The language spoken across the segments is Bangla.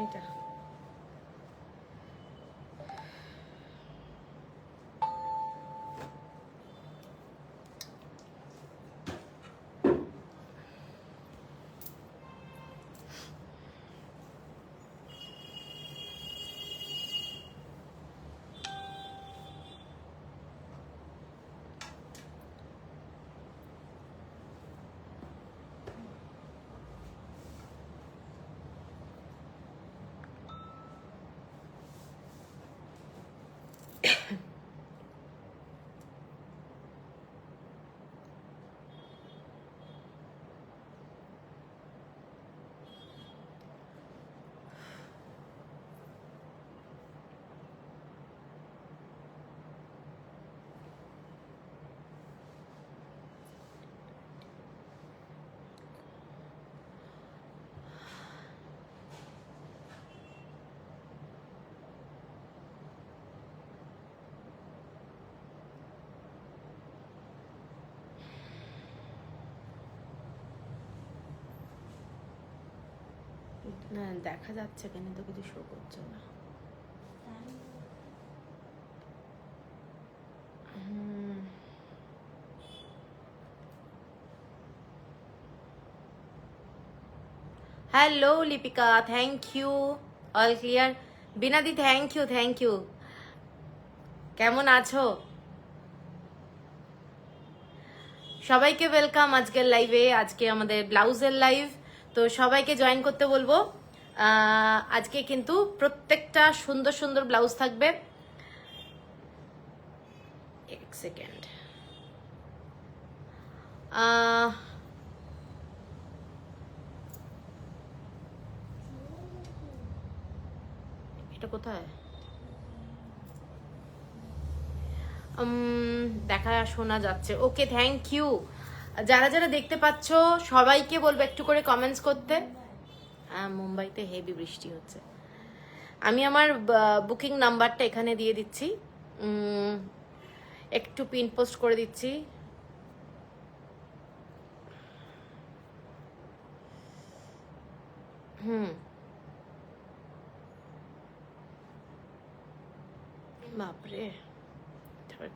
এইটা না দেখা যাচ্ছে কেন তো কিছু শো করছে না। Hello Lipika, thank you, all clear. বিনাদি থ্যাংক ইউ, থ্যাংক ইউ। কেমন আছো? সবাইকে ওয়েলকাম আজকের লাইভে। আজকে আমাদের ব্লাউজের লাইভ, তো সবাইকে জয়েন করতে বলবো। আজকে কিন্তু প্রত্যেকটা সুন্দর সুন্দর ব্লাউজ থাকবে। এক সেকেন্ড, এটা কোথায় দেখা শোনা যাচ্ছে? ওকে, থ্যাংক ইউ। যারা যারা দেখতে পাচ্ছ সবাইকে বলবো একটু করে কমেন্টস করতে। মুম্বাইতে হেভি বৃষ্টি হচ্ছে। আমি আমার বুকিং নাম্বারটা এখানে দিয়ে দিচ্ছি, একটু পিন পোস্ট করে দিচ্ছি। বাপরে,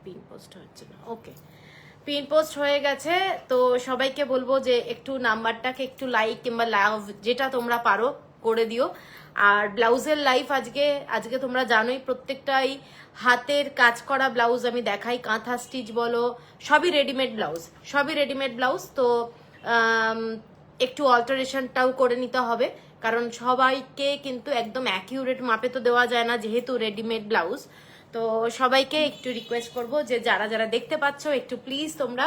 পিন পোস্ট হচ্ছে না। ওকে, পিন পোস্ট হয়ে গেছে। তো সবাইকে বলবো যে একটু নাম্বারটাকে একটু লাইক কিংবা লাভ যেটা তোমরা পারো করে দিও। আর ব্লাউজের লাইফ আজকে তোমরা জানোই প্রত্যেকটাই হাতের কাজ করা ব্লাউজ আমি দেখাই। কাঁথা স্টিচ বলো, সবই রেডিমেড ব্লাউজ। তো একটু অল্টারেশনটাও করে নিতে হবে, কারণ সবাইকে কিন্তু একদম অ্যাকিউরেট মাপে তো দেওয়া যায় না যেহেতু রেডিমেড ব্লাউজ। তো সবাইকে একটু রিকোয়েস্ট করব যে যারা যারা দেখতে পাচ্ছ একটু প্লিজ তোমরা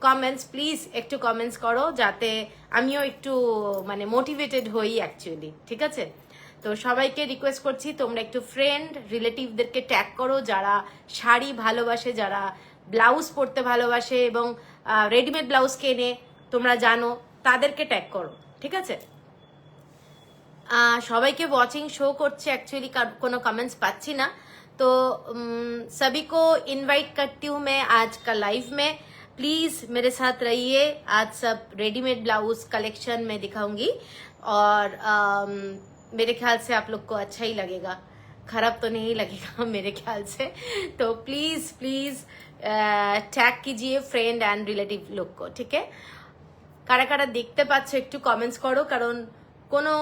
কমেন্টস প্লিজ একটু কমেন্টস করো, যাতে আমিও একটু মানে মোটিভেটেড হই অ্যাকচুয়ালি। ঠিক আছে? তো সবাইকে রিকোয়েস্ট করছি তোমরা একটু ফ্রেন্ড রিলেটিভদেরকে ট্যাগ করো, যারা শাড়ি ভালোবাসে, যারা ব্লাউজ পরতে ভালোবাসে এবং রেডিমেড ব্লাউজ কেনে তোমরা জানো, তাদেরকে ট্যাগ করো। ঠিক আছে? সবাইকে ওয়াচিং শো করছে एक्चुअली, কোনো कमेंट्स पाচ্ছি না। तो सभी को इनवाइट करती हूँ मैं आज का लाइव में। प्लीज मेरे साथ रहिए। आज सब रेडीमेड ब्लाउज कलेक्शन में दिखाऊंगी और मेरे ख्याल से आप लोग को अच्छा ही लगेगा, खराब तो नहीं लगेगा मेरे ख्याल से। तो प्लीज प्लीज टैग कीजिए फ्रेंड एंड रिलेटिव लोग को। ठीक है? কারা কারা দেখতে পাচ্ছ একটু কমেন্টস করো, কারণ কোনো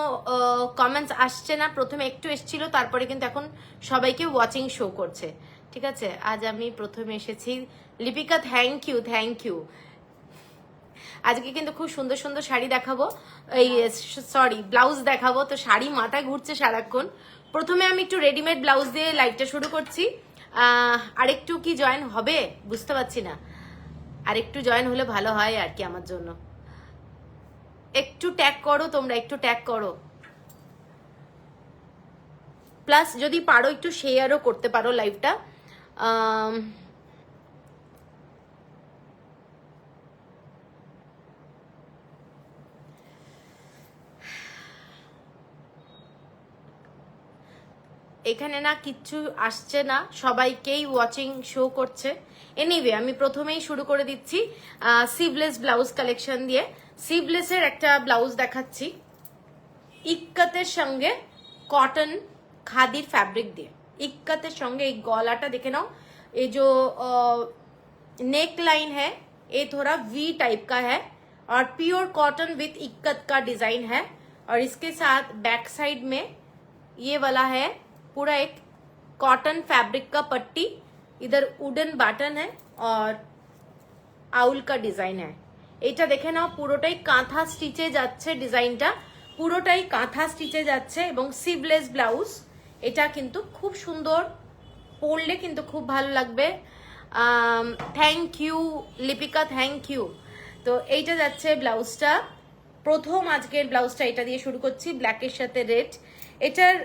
কমেন্টস আসছে না। প্রথমে একটু এসেছিল, তারপরে কিন্তু এখন সবাইকে ওয়াচিং শো করছে। ঠিক আছে? আজ আমি প্রথমে এসেছি। Lipika thank you. আজকে কিন্তু খুব সুন্দর সুন্দর শাড়ি দেখাবো, এই সরি ব্লাউজ দেখাবো। তো শাড়ি মাথায় ঘুরছে সারাক্ষণ। প্রথমে আমি একটু রেডিমেড ব্লাউজ দিয়ে লাইভটা শুরু করছি। আরেকটু কি জয়েন হবে বুঝতে পারছি না, আরেকটু জয়েন হলে ভালো হয় আর কি আমার জন্য। একটু ট্যাগ করো তোমরা, একটু ট্যাগ করো। প্লাস যদি পারো একটু শেয়ারও করতে পারো লাইভটা। এখানে না কিচ্ছু আসছে না, সবাইকেই ওয়াচিং শো করছে। এনিওয়ে আমি প্রথমেই শুরু করে দিচ্ছি সিভলেস ব্লাউজ কালেকশন দিয়ে। সিভলেসের একটা ব্লাউজ দেখাচ্ছি ইক্কাতের সঙ্গে কটন খাদির फैब्रिक দিয়ে। इक्कतेर संगे एक गलाटा देखे नाओ, ये जो नेक लाइन है ये थोड़ा वी टाइप का है और प्योर कॉटन विथ इक्कत का डिजाइन है। और इसके साथ बैक साइड में ये वाला है पूरा एक कॉटन फैब्रिक का पट्टी, इधर वुडन बटन है और आउल का डिजाइन है। এটা দেখে নাও পুরোটাই কাঁথা স্টিচে যাচ্ছে, ডিজাইনটা পুরোটাই কাঁথা স্টিচে যাচ্ছে এবং সিভলেস ব্লাউজ। এটা কিন্তু খুব সুন্দর, পরলে কিন্তু খুব ভালো লাগবে। Thank you Lipika, thank you. তো এইটা যাচ্ছে ব্লাউজটা, প্রথম আজকের ব্লাউজটা এটা দিয়ে শুরু করছি, ব্ল্যাকের সাথে রেড। এটার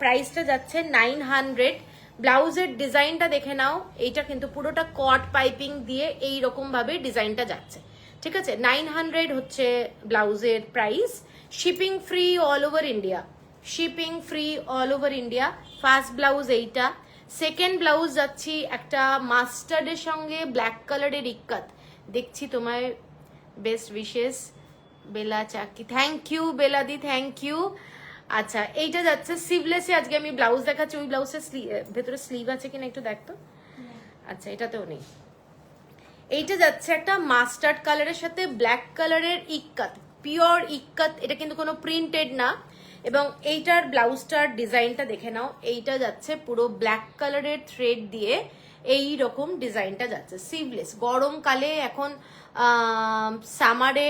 প্রাইসটা যাচ্ছে 900। ব্লাউজের ডিজাইনটা দেখে নাও, এইটা কিন্তু পুরোটা কট পাইপিং দিয়ে এই রকম ভাবে ডিজাইনটা যাচ্ছে, ঠিক আছে। 900 হচ্ছে ব্লাউজের price. Shipping free all over India, shipping free all over India. First blouse এইটা। সেকেন্ড ব্লাউজ যাচ্ছি একটা মাস্টার্ডের সঙ্গে ব্ল্যাক কালারের ইক্কাত। দেখছি তোমায়, বেস্ট উইশেস বেলা চাকি, থ্যাংক ইউ বেলাদি, থ্যাংক ইউ। আচ্ছা এইটা যাচ্ছে সিভলেসে, আজকে আমি ব্লাউজ দেখাচ্ছি। ওই ব্লাউজের ভেতরে স্লিভ আছে কিনা একটু দেখতো। আচ্ছা এটাতেও নেই। এইটা যাচ্ছে একটা মাস্টার্ড কালারের সাথে ব্ল্যাক কালারের ইক্কাত, পিওর ইক্কাত। এটা কিন্তু কোনো প্রিন্টেড না। এবং এইটার ব্লাউজটার ডিজাইনটা দেখে নাও, এইটা যাচ্ছে পুরো ব্ল্যাক কালারের থ্রেড দিয়ে এই রকম ডিজাইনটা যাচ্ছে। সিভলেস গরমকালে এখন সামারে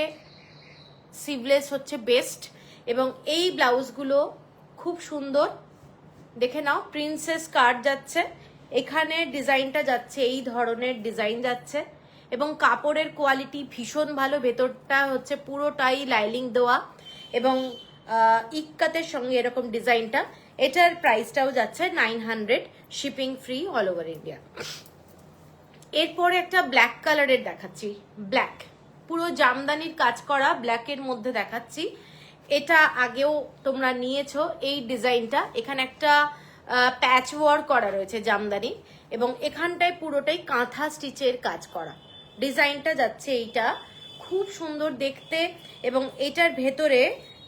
সিভলেস হচ্ছে বেস্ট। এবং এই ব্লাউজগুলো খুব সুন্দর, দেখে নাও প্রিন্সেস কাট যাচ্ছে, এখানে ডিজাইনটা যাচ্ছে এই ধরনের ডিজাইন যাচ্ছে এবং কাপড়ের কোয়ালিটি ভীষণ ভালো। ভেতরটা হচ্ছে পুরোটাই লাইলিং দেওয়া এবং ইক্কাতের সঙ্গে এরকম ডিজাইনটা। এটার প্রাইসটাও যাচ্ছে 900, shipping free all over India. এরপরে একটা ব্ল্যাক কালারের দেখাচ্ছি, ব্ল্যাক পুরো জামদানির কাজ করা ব্ল্যাকের মধ্যে দেখাচ্ছি। এটা আগেও তোমরা নিয়েছো এই ডিজাইনটা। এখানে একটা প্যাচ ওয়ার্ক করা রয়েছে জামদানি এবং এখানটায় পুরোটাই কাঁথা স্টিচের কাজ করা। ডিজাইনটা যাচ্ছে এইটা, খুব সুন্দর দেখতে এবং এটার ভেতরে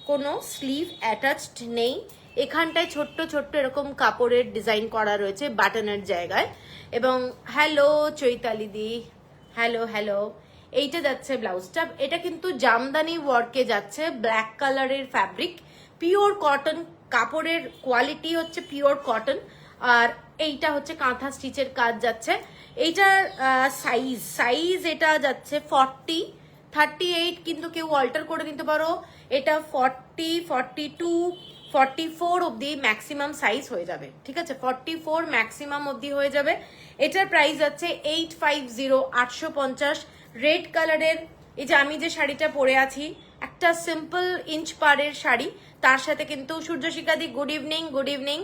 কোনো স্লিভ অ্যাটাচড নেই। এখানটায় ছোট্ট ছোট্ট এরকম কাপড়ের ডিজাইন করা রয়েছে বাটনের জায়গায়। এবং হ্যালো চৈতালি দি, হ্যালো হ্যালো। এইটা যাচ্ছে ব্লাউজটা, এটা কিন্তু জামদানি ওয়ার্কে যাচ্ছে, ব্ল্যাক কালারের ফ্যাব্রিক, পিওর কটন, কাপড়ের কোয়ালিটি হচ্ছে পিওর কটন। আর এইটা হচ্ছে কাঁথা স্টিচের কাজ যাচ্ছে। এইটার সাইজ এটা যাচ্ছে 40, 38, কিন্তু কেউ অল্টার করে নিতে পারো। এটা 40, 42, 44 অব্দি ম্যাক্সিমাম সাইজ হয়ে যাবে, ঠিক আছে। 44 ম্যাক্সিমাম অব্দি হয়ে যাবে। এটার প্রাইস যাচ্ছে 850, 850। রেড কালারের, এই যে আমি যে শাড়িটা পরে আছি, একটা সিম্পল ইঞ্চ পাড়ের শাড়ি, তার সাথে কিন্তু সূর্যশিখাদি গুড ইভিনিং, গুড ইভিনিং।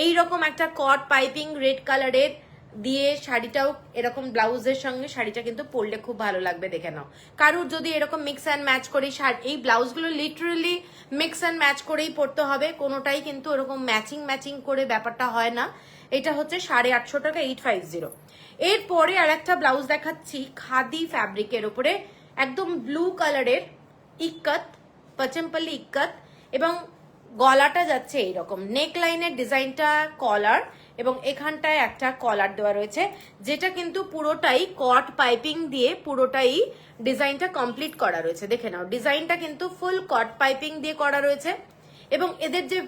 এইরকম একটা কট পাইপিং রেড কালারের দিয়ে শাড়িটাও এরকম ব্লাউজের সঙ্গে শাড়িটা কিন্তু পরলে খুব ভালো লাগবে, দেখে নাও। কারুর যদি এরকম মিক্স অ্যান্ড ম্যাচ করে এই ব্লাউজগুলো লিটারালি মিক্স অ্যান্ড ম্যাচ করেই পরতে হবে, কোনোটাই কিন্তু এরকম ম্যাচিং করে ব্যাপারটা হয় না। এটা হচ্ছে 850 টাকা, 850। এরপরে আর একটা ব্লাউজ দেখাচ্ছি খাদি ফ্যাব্রিকের উপরে, একদম ব্লু কালারের ইক্কাত, পচমপল্লি ইক্কাত এবং গলাটা যাচ্ছে এইরকম, নেক লাইনের ডিজাইনটা কলার এবং এখানটায় একটা কলার দেওয়া রয়েছে, যেটা কিন্তু পুরোটাই কট পাইপিং দিয়ে পুরোটাই ডিজাইনটা কমপ্লিট করা রয়েছে। দেখে নাও ডিজাইনটা কিন্তু ফুল কট পাইপিং দিয়ে করা রয়েছে এবং এদের যে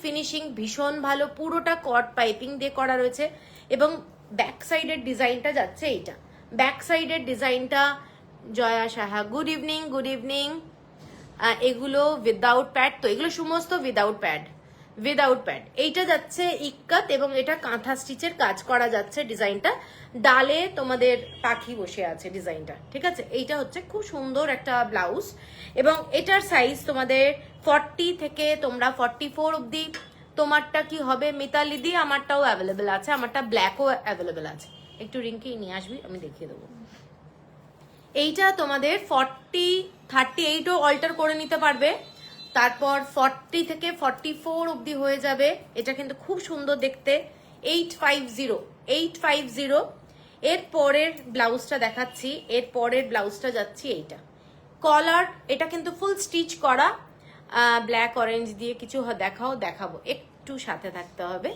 ফিনিশিং ভীষণ ভালো, পুরোটা কট পাইপিং দিয়ে করা রয়েছে। এবং ব্যাক সাইডের ডিজাইনটা যাচ্ছে এইটা, ব্যাক সাইডের ডিজাইনটা। Jaya Saha good evening, good evening. এগুলো উইদাউট প্যাড, তো এগুলো সমস্ত উইদাউট প্যাড। এইটা যাচ্ছে ইক্কাত এবং এটা কাঁথা স্টিচের কাজ করা যাচ্ছে। ডিজাইনটা ডালে তোমাদের পাখি বসে আছে ডিজাইনটা, ঠিক আছে। এইটা হচ্ছে খুব সুন্দর একটা ব্লাউজ এবং এটার সাইজ তোমাদের 40 থেকে তোমরা 44 অব্দি। তোমারটা কি হবে মিতালি দি? আমারটাও অ্যাভেলেবেল আছে, আমারটা ব্ল্যাকও অ্যাভেলেবেল আছে। একটু রিঙ্কি নিয়ে আসবি, আমি দেখিয়ে দেবো। এইটা তোমাদের 40, 38ও অল্টার করে নিতে পারবে, তারপর 40 থেকে 44 অব্দি হয়ে যাবে। এটা কিন্তু খুব সুন্দর দেখতে, 850। এর পরের ব্লাউজটা দেখাচ্ছি, এর পরের ব্লাউজটা যাচ্ছি এইটা কলার, এটা কিন্তু ফুল স্টিচ করা, ব্ল্যাক অরেঞ্জ দিয়ে কিছু দেখাবো, একটু সাথে থাকতে হবে।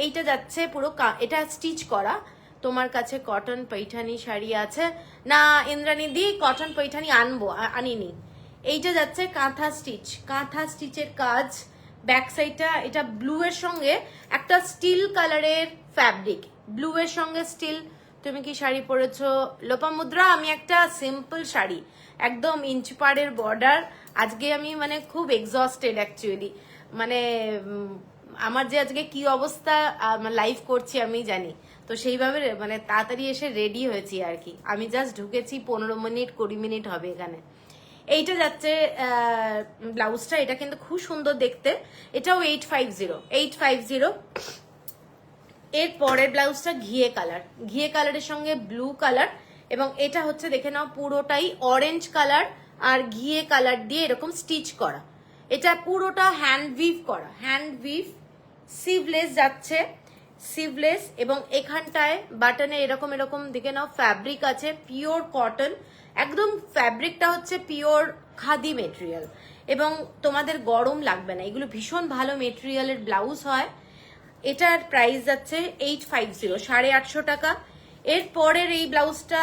এইটা যাচ্ছে পুরো এটা স্টিচ করা। তোমার কাছে কটন পৈঠানি শাড়ি আছে না ইন্দ্রাণী দি? কটন পৈঠানি আনিনি। এইটা যাচ্ছে কাঁথা স্টিচের কাজ। ব্যাক সাইডটা এটা ব্লু এর সঙ্গে একটা স্টিল কালারের ফ্যাব্রিক, ব্লু এর সঙ্গে স্টিল। তুমি কি শাড়ি পরেছো লোপামুদ্রা? আমি একটা সিম্পল শাড়ি, একদম ইঞ্চ পাড়ের বর্ডার। আজকে আমি মানে খুব এক্সস্টেড অ্যাকচুয়ালি, মানে আমার যে আজকে কি অবস্থা, লাইভ করছি আমি জানি, তো সেইভাবে মানে তাড়াতাড়ি এসে রেডি হয়েছি আর কি। আমি জাস্ট ঢুকেছি, 15 মিনিট 20 মিনিট হবে এখানে। এইটা যাচ্ছে ব্লাউজটা, এটা কিন্তু খুব সুন্দর দেখতে, এটাও 850। এর পরের ব্লাউজটা ঘিয়ে কালারের সঙ্গে ব্লু কালার, এবং এটা হচ্ছে দেখে নাও পুরোটাই অরেঞ্জ কালার আর ঘিয়ে কালার দিয়ে এরকম স্টিচ করা। এটা পুরোটা হ্যান্ড উইভ সিভলেস যাচ্ছে, সিভলেস, এবং এখানটায় বাটনে এরকম দেখে নাও ফ্যাব্রিক আছে, পিওর কটন, একদম ফ্যাব্রিকটা হচ্ছে পিওর খাদি মেটেরিয়াল, এবং তোমাদের গরম লাগবে না। এগুলো ভীষণ ভালো মেটেরিয়ালের ব্লাউজ হয়। এটার প্রাইস যাচ্ছে 850, 850 টাকা। এর পরের এই ব্লাউজটা,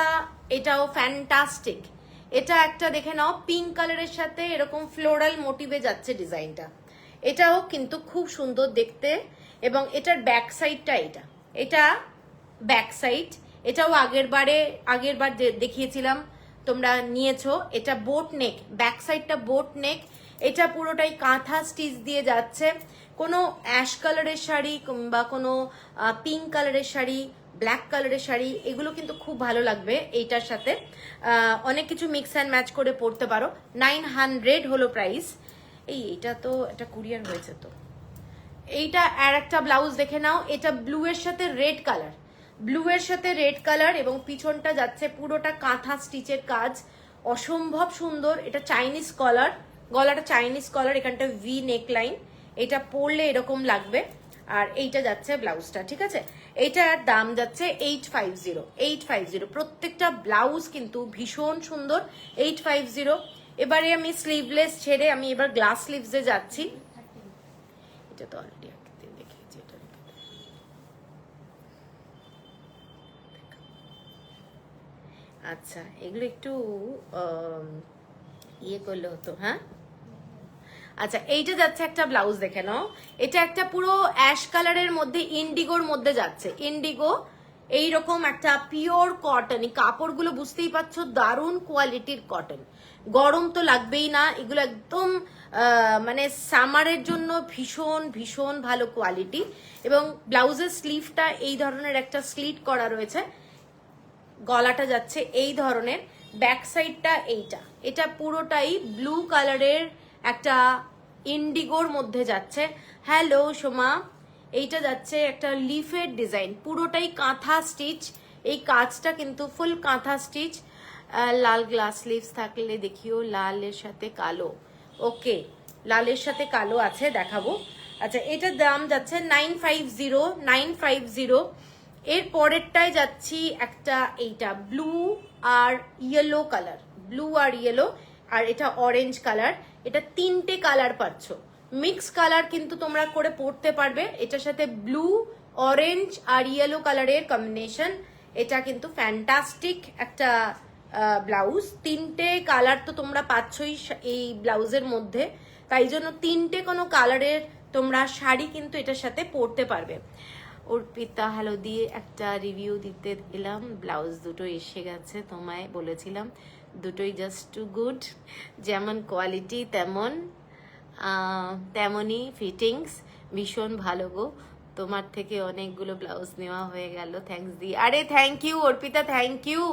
এটাও ফ্যান্টাস্টিক। এটা একটা দেখে নাও পিঙ্ক কালারের সাথে এরকম ফ্লোরাল মোটিভে যাচ্ছে ডিজাইনটা, এটাও কিন্তু খুব সুন্দর দেখতে। এবং এটার ব্যাক সাইডটা এটা ব্যাক সাইড, এটাও আগেরবার দেখিয়েছিলাম, তোমরা নিয়েছো। এটা বোট নেক, ব্যাক সাইডটা বোট নেক, এটা পুরোটাই কাঁথা স্টিচ দিয়ে যাচ্ছে। কোনো অ্যাশ কালারের শাড়ি বা কোনো পিঙ্ক কালারের শাড়ি, ব্ল্যাক কালারের শাড়ি, এগুলো কিন্তু খুব ভালো লাগবে এইটার সাথে। অনেক কিছু মিক্স অ্যান্ড ম্যাচ করে পরতে পারো। 900 হলো প্রাইস। এইটা তো এটা কুরিয়ার হয়েছে তো। এইটা আর একটা ব্লাউজ দেখে নাও, এটা ব্লু এর সাথে রেড কালার, এবং পিছনটা যাচ্ছে পুরোটা কাঁথা স্টিচের কাজ, অসম্ভব সুন্দর। এটা চাইনিজ কলার, গলাটা চাইনিজ কলার, এখানটা ভি নেক লাইন, এটা পরলে এরকম লাগবে। আর এইটা যাচ্ছে ব্লাউজটা, ঠিক আছে। এইটার দাম যাচ্ছে 850। প্রত্যেকটা ব্লাউজ কিন্তু ভীষণ সুন্দর, 850। এবারে আমি স্লিভলেস ছেড়ে আমি এবার গ্লাস স্লিভসে যাচ্ছি। এটা তো অলরেডি একদিন দেখিয়েছি, এটা আচ্ছা, এগুলো একটু ইয়ে করলে হতো। হ্যাঁ, আচ্ছা, এইটা যাচ্ছে একটা ব্লাউজ দেখে নাও, এটা একটা পুরো অ্যাশ কালারের মধ্যে ইন্ডিগোর মধ্যে যাচ্ছে, ইন্ডিগো এইরকম একটা পিওর কটন। এই কাপড়গুলো বুঝতেই পারছো দারুণ কোয়ালিটির কটন, গরম তো লাগবেই না। এগুলো একদম মানে সামারের জন্য ভীষণ ভালো কোয়ালিটি। এবং ব্লাউজের স্লিভটা এই ধরনের একটা স্লিট করা রয়েছে, গলাটা যাচ্ছে এই ধরনের, ব্যাক সাইডটা এটা পুরোটাই ব্লু কালারের একটা ইন্ডিগোর মধ্যে যাচ্ছে। হ্যালো সোমা, এইটা যাচ্ছে একটা লিফের ডিজাইন, পুরোটাই কাঁথা স্টিচ। এই কাজটা কিন্তু ফুল কাঁথা স্টিচ। লাল গ্লাস স্লিভস থাকলে দেখিও, লালের সাথে কালো। ওকে, লালের সাথে কালো আছে, দেখাবো। আচ্ছা, এটার দাম যাচ্ছে 950। এর পরেরটায় যাচ্ছি একটা, এইটা ব্লু আর ইয়েলো কালার, আর এটা অরেঞ্জ কালার। এটা 3টে কালার পাচ্ছ, মিক্স কালার কিন্তু তোমরা করে পরতে পারবে। এটার সাথে ব্লু, অরেঞ্জ আর ইয়েলো কালারের কম্বিনেশন। এটা কিন্তু ফ্যান্টাস্টিক একটা ব্লাউজ। 3টে কালার তো তোমরা পাচ্ছই এই ব্লাউজের মধ্যে, তাই জন্য 3টে কোনো কালারের তোমরা শাড়ি কিন্তু এটার সাথে পরতে পারবে। অর্পিতা হ্যালো দিয়ে একটা রিভিউ দিতে এলাম, ব্লাউজ দুটো এসে গেছে, তোমায় বলেছিলাম দুটোই জাস্ট টু গুড, যেমন কোয়ালিটি তেমনই ফিটিংস, ভীষণ ভালো গো। তোমার থেকে অনেকগুলো ব্লাউজ নেওয়া হয়ে গেল, থ্যাঙ্কস দি। আরে thank you Arpita, thank you,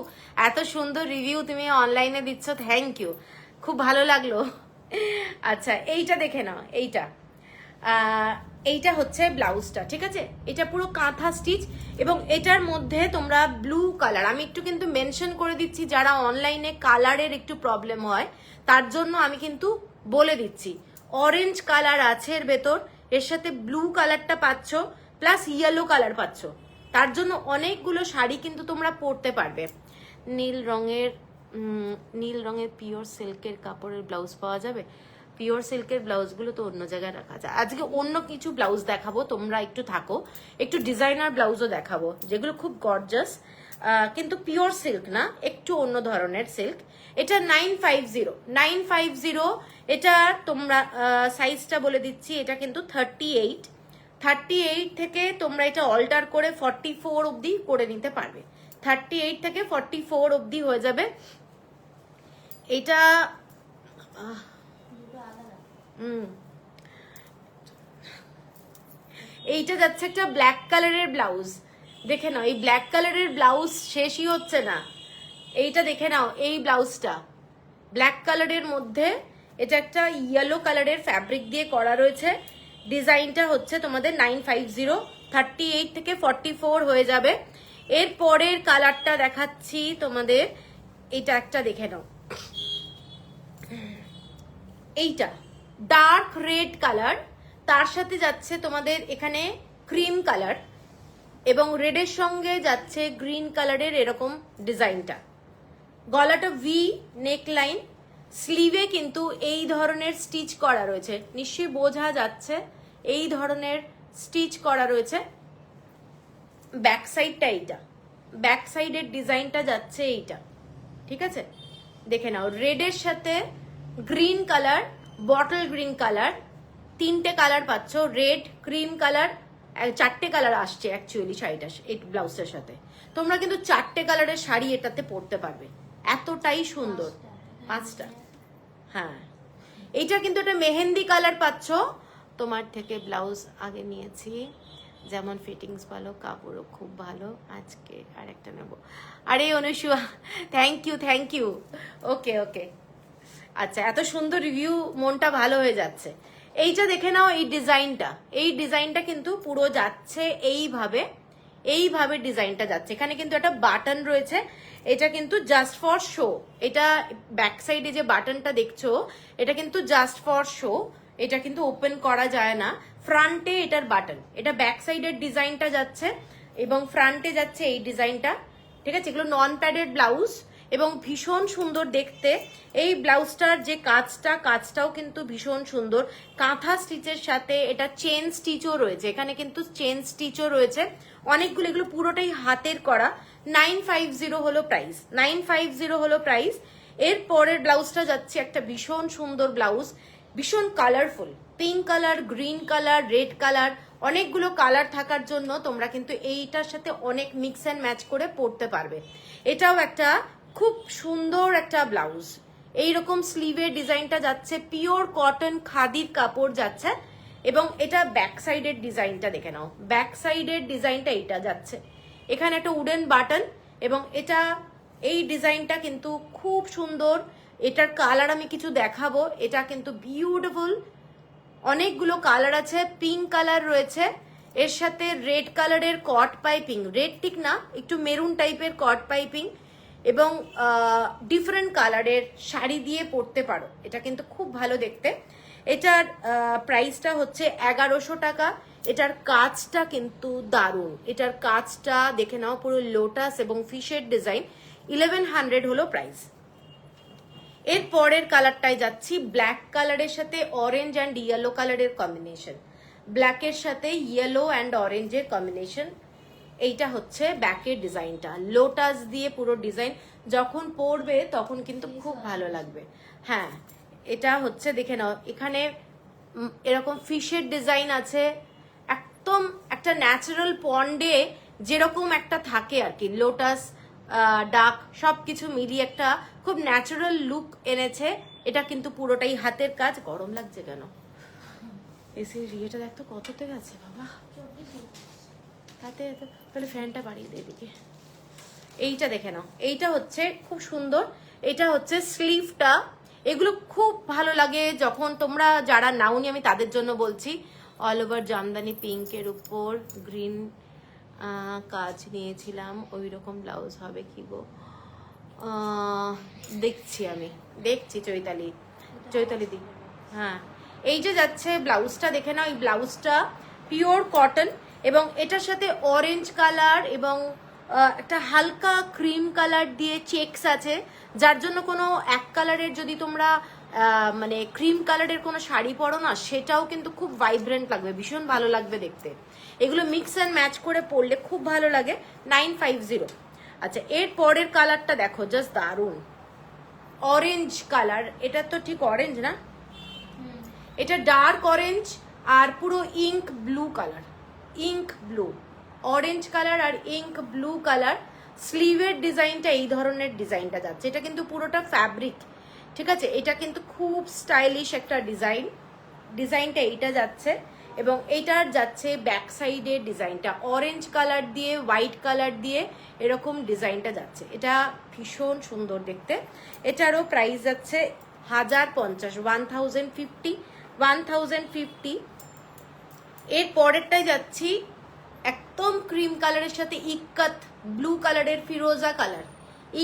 এত সুন্দর রিভিউ তুমি অনলাইনে দিচ্ছ, থ্যাংক ইউ, খুব ভালো লাগলো। আচ্ছা, এইটা দেখে নাও, এইটা হচ্ছে ব্লাউজটা, ঠিক আছে। এটা পুরো কাঁথা স্টিচ, এবং এটার মধ্যে তোমরা ব্লু কালার, আমি একটু কিন্তু মেনশন করে দিচ্ছি, যারা অনলাইনে কালারের একটু প্রবলেম হয় তার জন্য আমি কিন্তু বলে দিচ্ছি, অরেঞ্জ কালার আছে এর ভেতর, এর সাথে ব্লু কালারটা পাচ্ছ, প্লাস ইয়েলো কালার পাচ্ছ, তার জন্য অনেকগুলো শাড়ি কিন্তু তোমরা পরতে পারবে। নীল রঙের নীল রঙের পিওর সিল্কের কাপড়ের ব্লাউজ পাওয়া যাবে? পিওর সিল্কের ব্লাউজগুলো তো অন্য জায়গায় রাখা যায়। আজকে অন্য কিছু ব্লাউজ দেখাবো, তোমরা একটু থাকো, একটু ডিজাইনার ব্লাউজও দেখাবো যেগুলো খুব গর্জাস, কিন্তু পিওর সিল্ক না, একটু অন্য ধরনের সিল্ক। এটা 950 এটা তোমরা সাইজটা বলে দিচ্ছি, এটা কিন্তু 38 থেকে তোমরা এটা অল্টার করে 44 অবধি করে নিতে পারবে। 38 থেকে 44 অবধি হয়ে যাবে। এটা এইটা যাচ্ছে একটা ব্ল্যাক কালারের ব্লাউজ, দেখে নাও এই ব্ল্যাক কালারের ব্লাউজ শেষই হচ্ছে না। এইটা দেখে নাও, এই ব্লাউজটা ব্ল্যাক কালারের মধ্যে এটা একটা ইয়েলো কালারের ফ্যাব্রিক দিয়ে করা রয়েছে। ডিজাইনটা হচ্ছে তোমাদের 950, 38 থেকে 44 হয়ে যাবে। এর পরের কালারটা দেখাচ্ছি তোমাদের, এটা একটা দেখে নাও, এইটা ডার্ক রেড কালার, তার সাথে যাচ্ছে তোমাদের এখানে ক্রিম কালার, এবং রেডের সঙ্গে যাচ্ছে গ্রিন কালারের এরকম ডিজাইনটা। গলাটা ভি নেক লাইন, স্লিভে কিন্তু এই ধরনের স্টিচ করা রয়েছে, নিশ্চয়ই বোঝা যাচ্ছে এই ধরনের স্টিচ করা রয়েছে। ব্যাক সাইডটা এইটা, ব্যাক সাইডের ডিজাইনটা যাচ্ছে এইটা, ঠিক আছে? দেখে নাও, রেডের সাথে green colour, bottle green colour, তিনটে কালার পাচ্ছ, রেড, ক্রিম কালার, চারটে কালার আসছে অ্যাকচুয়ালি শাড়িটা, এই ব্লাউজটার সাথে। তোমরা কিন্তু চারটে কালারের শাড়ি এটাতে পরতে পারবে, এতটাই সুন্দর। 5টা, হ্যাঁ। এইটা কিন্তু একটা মেহেন্দি কালার পাচ্ছ। তোমার থেকে ব্লাউজ আগে নিয়েছি, যেমন ফিটিংস ভালো, কাপড়ও খুব ভালো। আজকে আরেকটা নেব। আরে অনুসুয়া, থ্যাংক ইউ। ওকে ওকে, আচ্ছা, এত সুন্দর রিভিউ, মনটা ভালো হয়ে যাচ্ছে। এইটা দেখে নাও, এই ডিজাইনটা কিন্তু পুরো যাচ্ছে এইভাবে ডিজাইনটা যাচ্ছে। এখানে কিন্তু একটা বাটন রয়েছে, এটা কিন্তু জাস্ট ফর শো। এটা ব্যাক সাইডে যে বাটনটা দেখছো, এটা কিন্তু জাস্ট ফর শো, এটা কিন্তু ওপেন করা যায় না। ফ্রন্টে এটার বাটন, এটা ব্যাক সাইডের ডিজাইনটা যাচ্ছে এবং ফ্রন্টে যাচ্ছে এই ডিজাইনটা, ঠিক আছে? এগুলো নন প্যাডেড ব্লাউজ এবং ভীষণ সুন্দর দেখতে। এই ব্লাউজটার যে কাজটাও কিন্তু ভীষণ সুন্দর, কাঁথা স্টিচের সাথে এটা চেন স্টিচও রয়েছে, এখানে কিন্তু চেন স্টিচও রয়েছে অনেকগুলো, এগুলো পুরোটাই হাতের করা। 950 হলো প্রাইস, 950 হলো প্রাইস। এর পরের ব্লাউজটা যাচ্ছে একটা ভীষণ সুন্দর ব্লাউজ, ভীষণ colourful, pink colour, green colour, red colour, অনেকগুলো কালার থাকার জন্য তোমরা কিন্তু এইটার সাথে অনেক মিক্স অ্যান্ড ম্যাচ করে পরতে পারবে। এটাও একটা খুব সুন্দর একটা ব্লাউজ। এইরকম স্লিভের ডিজাইনটা যাচ্ছে, পিওর কটন খাদির কাপড় যাচ্ছে, এবং এটা ব্যাক সাইডের ডিজাইনটা দেখে নাও, ব্যাক সাইডের ডিজাইনটা এইটা যাচ্ছে। এখানে একটা উডেন বাটন, এবং এটা এই ডিজাইনটা কিন্তু খুব সুন্দর। এটার কালার আমি কিছু দেখাবো, এটা কিন্তু বিউটিফুল, অনেকগুলো কালার আছে। পিঙ্ক কালার রয়েছে, এর সাথে রেড কালারের কট পাইপিং, রেড ঠিক না, একটু মেরুন টাইপের কট পাইপিং, এবং ডিফারেন্ট কালারের শাড়ি দিয়ে পরতে পারো, এটা কিন্তু খুব ভালো দেখতে। এটার প্রাইসটা হচ্ছে 1100 টাকা। এটার কাজটা কিন্তু দারুণ, এটার কাজটা দেখে নাও, পুরো লোটাস এবং ফিশের ডিজাইন। 1100 হলো প্রাইস। এর পরের কালারটাই যাচ্ছি, ব্ল্যাক কালারের সাথে অরেঞ্জ অ্যান্ড ইয়েলো কালারের কম্বিনেশন, ব্ল্যাকের সাথে ইয়েলো অ্যান্ড অরেঞ্জের কম্বিনেশন। এইটা হচ্ছে ব্যাকের ডিজাইনটা, লোটাস দিয়ে পুরো ডিজাইন, যখন পরবে তখন কিন্তু খুব ভালো লাগবে। হ্যাঁ, এটা হচ্ছে দেখে নাও, এখানে এরকম ফিশের ডিজাইন আছে, একদম একটা ন্যাচারাল পন্ডে যেরকম একটা থাকে আর কি, লোটাস ডাক সবকিছু মিলিয়ে একটা খুব ন্যাচারাল লুক এনেছে। এটা কিন্তু পুরোটাই হাতের কাজ। গরম লাগছে কেন? এসির ইয়েটা দেখতো কততে গেছে বাবা, হাতে তাহলে ফ্যানটা বাড়িয়ে দে এদিকে। এইটা দেখে নাও, এইটা হচ্ছে খুব সুন্দর, এটা হচ্ছে স্লিভটা। এগুলো খুব ভালো লাগে যখন তোমরা যারা নাওনি, আমি তাদের জন্য বলছি। অল ওভার জামদানি পিঙ্কের উপর গ্রিন কাজ নিয়েছিলাম, ওই রকম ব্লাউজ হবে কি গো? দেখছি চৈতালি দি। হ্যাঁ, এই যে যাচ্ছে ব্লাউজটা দেখে নাও, এই ব্লাউজটা পিওর কটন, এবং এটার সাথে অরেঞ্জ কালার এবং একটা হালকা ক্রিম কালার দিয়ে চেকস আছে, যার জন্য কোনো এক কালারের যদি তোমরা মানে ক্রিম কালারের কোনো শাড়ি পরো না, সেটাও কিন্তু খুব ভাইব্রেন্ট লাগবে, ভীষণ ভালো লাগবে দেখতে। এগুলো মিক্স অ্যান্ড ম্যাচ করে পরলে খুব ভালো লাগে। 950। আচ্ছা, এর পরের কালারটা দেখো, জাস্ট দারুণ অরেঞ্জ কালার। এটা তো ঠিক অরেঞ্জ না, এটা ডার্ক অরেঞ্জ আর পুরো ink blue colour, ink blue, orange colour আর ইঙ্ক ব্লু কালার। স্লিভের ডিজাইনটা এই ধরনের ডিজাইনটা যাচ্ছে, এটা কিন্তু পুরোটা ফ্যাব্রিক, ঠিক আছে? এটা কিন্তু খুব স্টাইলিশ একটা ডিজাইন, ডিজাইনটা এইটা যাচ্ছে। এবং এইটার যাচ্ছে ব্যাক সাইডের ডিজাইনটা অরেঞ্জ কালার দিয়ে হোয়াইট কালার দিয়ে এরকম ডিজাইনটা যাচ্ছে, এটা ভীষণ সুন্দর দেখতে। এটারও প্রাইস যাচ্ছে 1050, 1050। এর পরেরটাই যাচ্ছি একদম ক্রিম কালারের সাথে ইক্কাত ব্লু কালারের ফিরোজা কালার,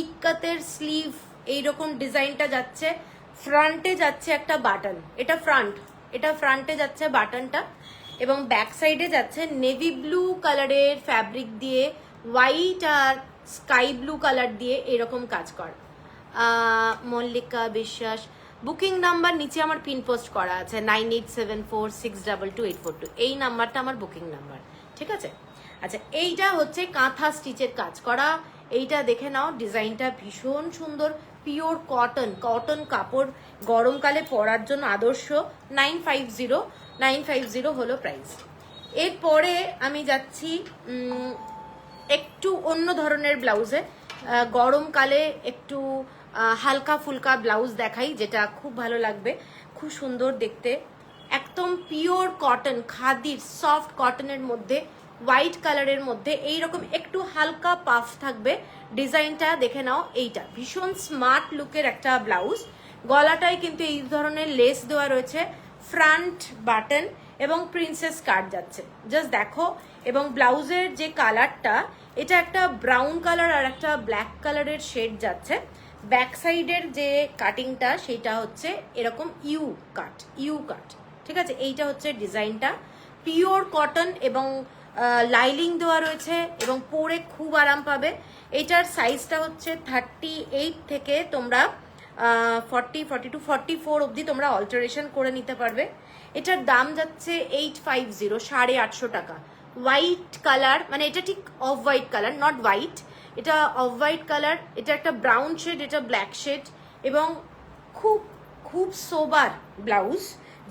ইক্কাতের স্লিভ এইরকম ডিজাইনটা যাচ্ছে। ফ্রন্টে যাচ্ছে একটা বাটন, এটা ফ্রন্টে যাচ্ছে বাটনটা, এবং ব্যাক সাইডে যাচ্ছে নেভি ব্লু কালারের ফ্যাব্রিক দিয়ে হোয়াইট আর স্কাই ব্লু কালার দিয়ে এরকম কাজ কর। মল্লিকা বিশ্বাস, বুকিং নাম্বার নিচে আমার পিন পোস্ট করা আছে 9874622842, এই নাম্বারটা আমার বুকিং নাম্বার, ঠিক আছে? আচ্ছা, এইটা হচ্ছে কাঁথা স্টিচের কাজ করা, এইটা দেখে নাও, ডিজাইনটা ভীষণ সুন্দর, পিওর কটন কাপড়, গরমকালে পরার জন্য আদর্শ। 950 হলো প্রাইস। এরপরে আমি যাচ্ছি একটু অন্য ধরনের ব্লাউজে, গরমকালে একটু হালকা ফুলকা ব্লাউজ দেখাই, যেটা খুব ভালো লাগবে, খুব সুন্দর দেখতে, একদম পিওর কটন, খাদির সফট কটনের মধ্যে হোয়াইট কালারের মধ্যে এইরকম একটু হালকা পাফ থাকবে। ডিজাইনটা দেখে নাও, এইটা ভীষণ স্মার্ট লুকের একটা ব্লাউজ। গলাটায় কিন্তু এই ধরনের লেস দেওয়া রয়েছে, ফ্রন্ট বাটন এবং প্রিন্সেস কাট যাচ্ছে, জাস্ট দেখো। এবং ব্লাউজের যে কালারটা, এটা একটা ব্রাউন কালার আর একটা ব্ল্যাক কালারের শেড যাচ্ছে। ব্যাক সাইডের যে কাটিংটা সেটা হচ্ছে এরকম ইউ কাট, ঠিক আছে? এইটা হচ্ছে ডিজাইনটা, পিওর কটন এবং লাইলিং দেওয়া রয়েছে এবং পরে খুব আরাম পাবে। এটার সাইজটা হচ্ছে 38 থেকে তোমরা 42, 44 অবধি তোমরা অল্টারেশন করে নিতে পারবে। এটার দাম যাচ্ছে 850, 850 টাকা। হোয়াইট কালার, মানে এটা ঠিক off white colour, not white, এটা অফ হোয়াইট কালার, এটা একটা ব্রাউন শেড, এটা ব্ল্যাক শেড, এবং খুব খুব সোবার ব্লাউজ।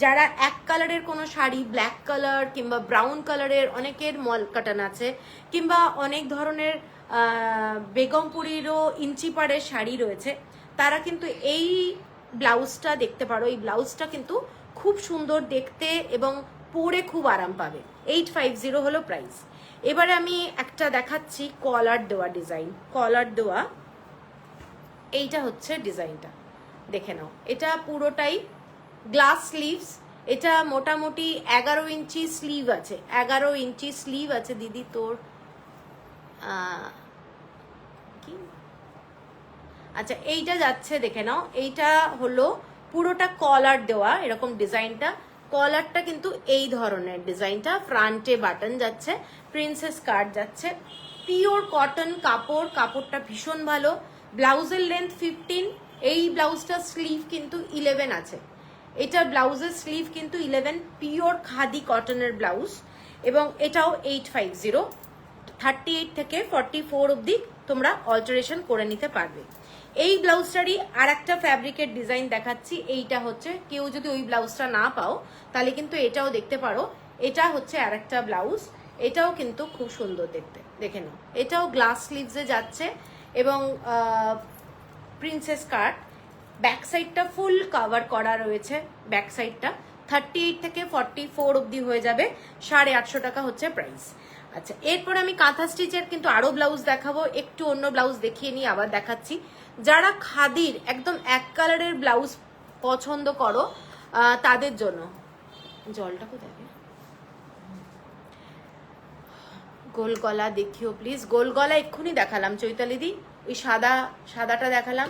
যারা এক কালারের কোনো শাড়ি, ব্ল্যাক কালার কিংবা ব্রাউন কালারের, অনেকের মল কাটান আছে, কিংবা অনেক ধরনের বেগমপুরীরও ইঞ্চি পাড়ের শাড়ি রয়েছে, তারা কিন্তু এই ব্লাউজটা দেখতে পারো। এই ব্লাউজটা কিন্তু খুব সুন্দর দেখতে এবং পরে খুব আরাম পাবে। 850 হলো প্রাইস। এবারে আমি একটা দেখাচ্ছি কলার দেওয়া ডিজাইন, কলার দেওয়া, এইটা হচ্ছে ডিজাইনটা, দেখে নাও। এটা পুরোটাই গ্লাস স্লিভস, এটা মোটামুটি 11 ইঞ্চি স্লিভ আছে, 11 ইঞ্চি স্লিভ আছে দিদি তোর কি। আচ্ছা, এইটা যাচ্ছে দেখে নাও, এইটা হলো পুরোটা কলার দেওয়া এরকম ডিজাইনটা। কলারটা কিন্তু এই ধরনের ডিজাইনটা, ফ্রন্টে বাটন যাচ্ছে, প্রিন্সেস কাট যাচ্ছে, পিওর কটন কাপড়, কাপড়টা ভীষণ ভালো। ব্লাউজের লেন্থ 15, এই ব্লাউজটা স্লিভ কিন্তু 11 আছে, এটা ব্লাউজের স্লিভ কিন্তু 11, পিওর খাদি কটনের ব্লাউজ। এবং এটাও 850, 38 থেকে 44 অবধি তোমরা অল্টারেশন করে নিতে পারবে। এই ব্লাউজটারই আর একটা ফ্যাব্রিকের ডিজাইন দেখাচ্ছি, এইটা হচ্ছে, কেউ যদি ওই ব্লাউজটা না পাও তাহলে কিন্তু এটাও দেখতে পারো। এটা হচ্ছে আর একটা ব্লাউজ, এটাও কিন্তু খুব সুন্দর দেখতে, দেখে নাও। এটাও গ্লাস স্লিভসে যাচ্ছে এবং প্রিন্সেস কাট, ব্যাক সাইডটা ফুল কভার করা রয়েছে, ব্যাক সাইডটা 38 থেকে 44 অবধি হয়ে যাবে, 850 টাকা হচ্ছে প্রাইস। আচ্ছা, এরপর আমি কাঁথা স্টিচের কিন্তু আরো ব্লাউজ দেখাবো, একটু অন্য ব্লাউজ দেখিয়ে নিয়ে আবার দেখাচ্ছি। যারা খাদির একদম এক কালারের ব্লাউজ পছন্দ করো তাদের জন্য, জলটা কোথায়, গোল গলা দেখিও প্লিজ। গোল গলা এক্ষুনি দেখালাম চৈতালি দি, ওই সাদাটা দেখালাম।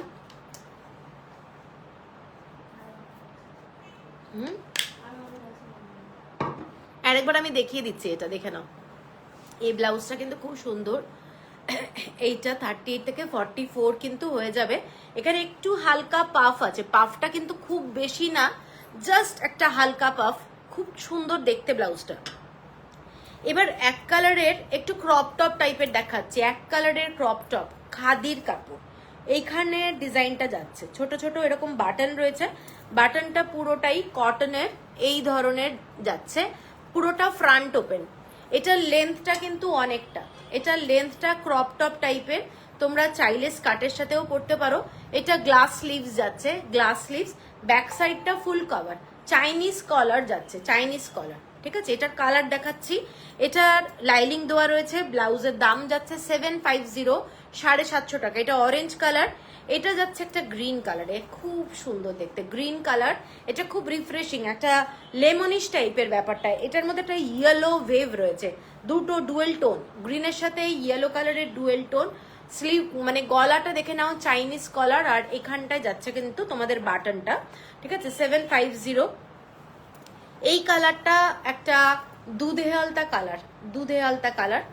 আরেকবার আমি দেখিয়ে দিচ্ছি, এটা দেখে নাও। এই ব্লাউজটা কিন্তু খুব সুন্দর, এইটা 38 থেকে 44 কিন্তু হয়ে যাবে। এখানে একটু হালকা পাফ আছে, পাফটা কিন্তু খুব বেশি না, জাস্ট একটা হালকা পাফ, খুব সুন্দর দেখতে ব্লাউজটা। এবার এক কালারের একটু ক্রপ টপ টাইপের দেখাচ্ছি, এক কালারের ক্রপ টপ, খাদির কাপড়। এইখানে ডিজাইনটা যাচ্ছে ছোট ছোট এরকম বাটন রয়েছে, বাটনটা পুরোটাই কটনের এই ধরনের যাচ্ছে, পুরোটা ফ্রন্ট ওপেন। এটার লেন্থটা কিন্তু অনেকটা, এটার লেন্থটা ক্রপ টপ টাইপের, তোমরা চাইলে স্কার্টের সাথেও পরতে পারো। এটা গ্লাস স্লিভস যাচ্ছে, গ্লাস স্লিভস, ব্যাক সাইডটা ফুল কভার, চাইনিজ কলার যাচ্ছে, চাইনিজ কলার। ঠিক আছে, এটার কালার দেখাচ্ছি। এটার লাইলিং দেওয়া রয়েছে, ব্লাউজের দাম যাচ্ছে 750, 750 টাকা। এটা অরেঞ্জ কালার, এটা যাচ্ছে একটা গ্রিন কালারে, খুব সুন্দর দেখতে গ্রিন কালার। এটা খুব রিফ্রেশিং, একটা লেমনিশ টাইপের ব্যাপারটা। এটার মধ্যে একটা ইয়েলো ওয়েভ রয়েছে, দুটো ডুয়েল টোন, গ্রিনের সাথে ইয়েলো কালারের ডুয়েল টোন। স্লিভ মানে গলাটা দেখে নাও চাইনিজ কলার, আর এখানটায় যাচ্ছে কিন্তু তোমাদের বাটনটা। ঠিক আছে, 750। এই কালারটা একটা দুধে আলতা কালার, দুধে আলতা কালার।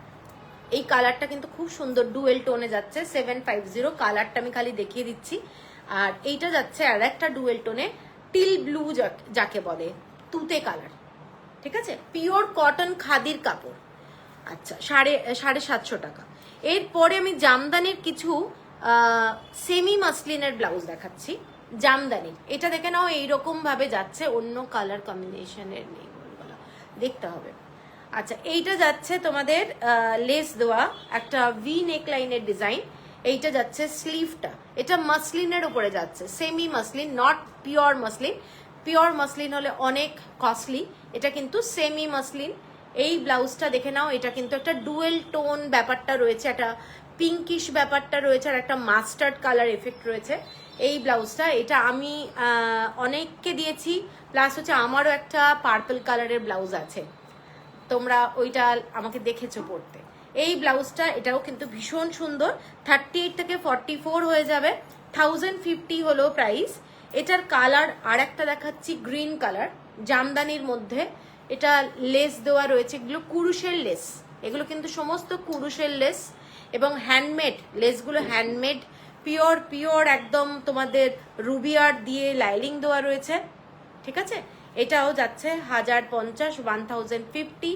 এই কালারটা কিন্তু খুব সুন্দর ডুয়েল টোনে যাচ্ছে, 750। কালারটা আমি খালি দেখিয়ে দিচ্ছি। আর এইটা যাচ্ছে আর একটা ডুয়েল টোনে, টিল ব্লু যাকে বলে, তুতে কালার। ঠিক আছে, পিওর কটন খাদির কাপড়। আচ্ছা, 750 টাকা। এরপরে আমি জামদানির কিছু সেমি মাসলিনের ব্লাউজ দেখাচ্ছি, জামদানির। এটা দেখে নাও এইরকম ভাবে যাচ্ছে, অন্য কালার কম্বিনেশনের নেই, দেখতে হবে। আচ্ছা, এইটা যাচ্ছে তোমাদের লেস দেওয়া একটা ভি নেক লাইনের ডিজাইন। এইটা যাচ্ছে স্লিভটা, এটা মাসলিনের উপরে যাচ্ছে, semi muslin, not pure muslin. Pure muslin হলে অনেক কস্টলি, এটা কিন্তু সেমি মাসলিন। এই ব্লাউজটা দেখে নাও, এটা কিন্তু একটা ডুয়েল টোন ব্যাপারটা রয়েছে, একটা পিঙ্কিশ ব্যাপারটা রয়েছে, আর একটা মাস্টার্ড কালার এফেক্ট রয়েছে এই ব্লাউজটা। এটা আমি অনেককে দিয়েছি, প্লাস হচ্ছে আমারও একটা পার্পল কালারের ব্লাউজ আছে, তোমরা ওইটা আমাকে দেখেছো পড়তে। এই ব্লাউজটা এটাও কিন্তু ভীষণ সুন্দর, 38 থেকে 44 হয়ে যাবে, 1050 হলো প্রাইস। এটার কালার আর একটা দেখাচ্ছি, গ্রিন কালার, জামদানির মধ্যে। এটা লেস দেওয়া রয়েছে, এগুলো কুরুশের লেস, এগুলো কিন্তু সমস্ত কুরুশের লেস, এবং হ্যান্ডমেড লেসগুলো, হ্যান্ডমেড, পিওর পিওর একদম তোমাদের রুবি আর্ট দিয়ে লাইলিং দেওয়া রয়েছে। ঠিক আছে, এটাও যাচ্ছে 1050, 1050।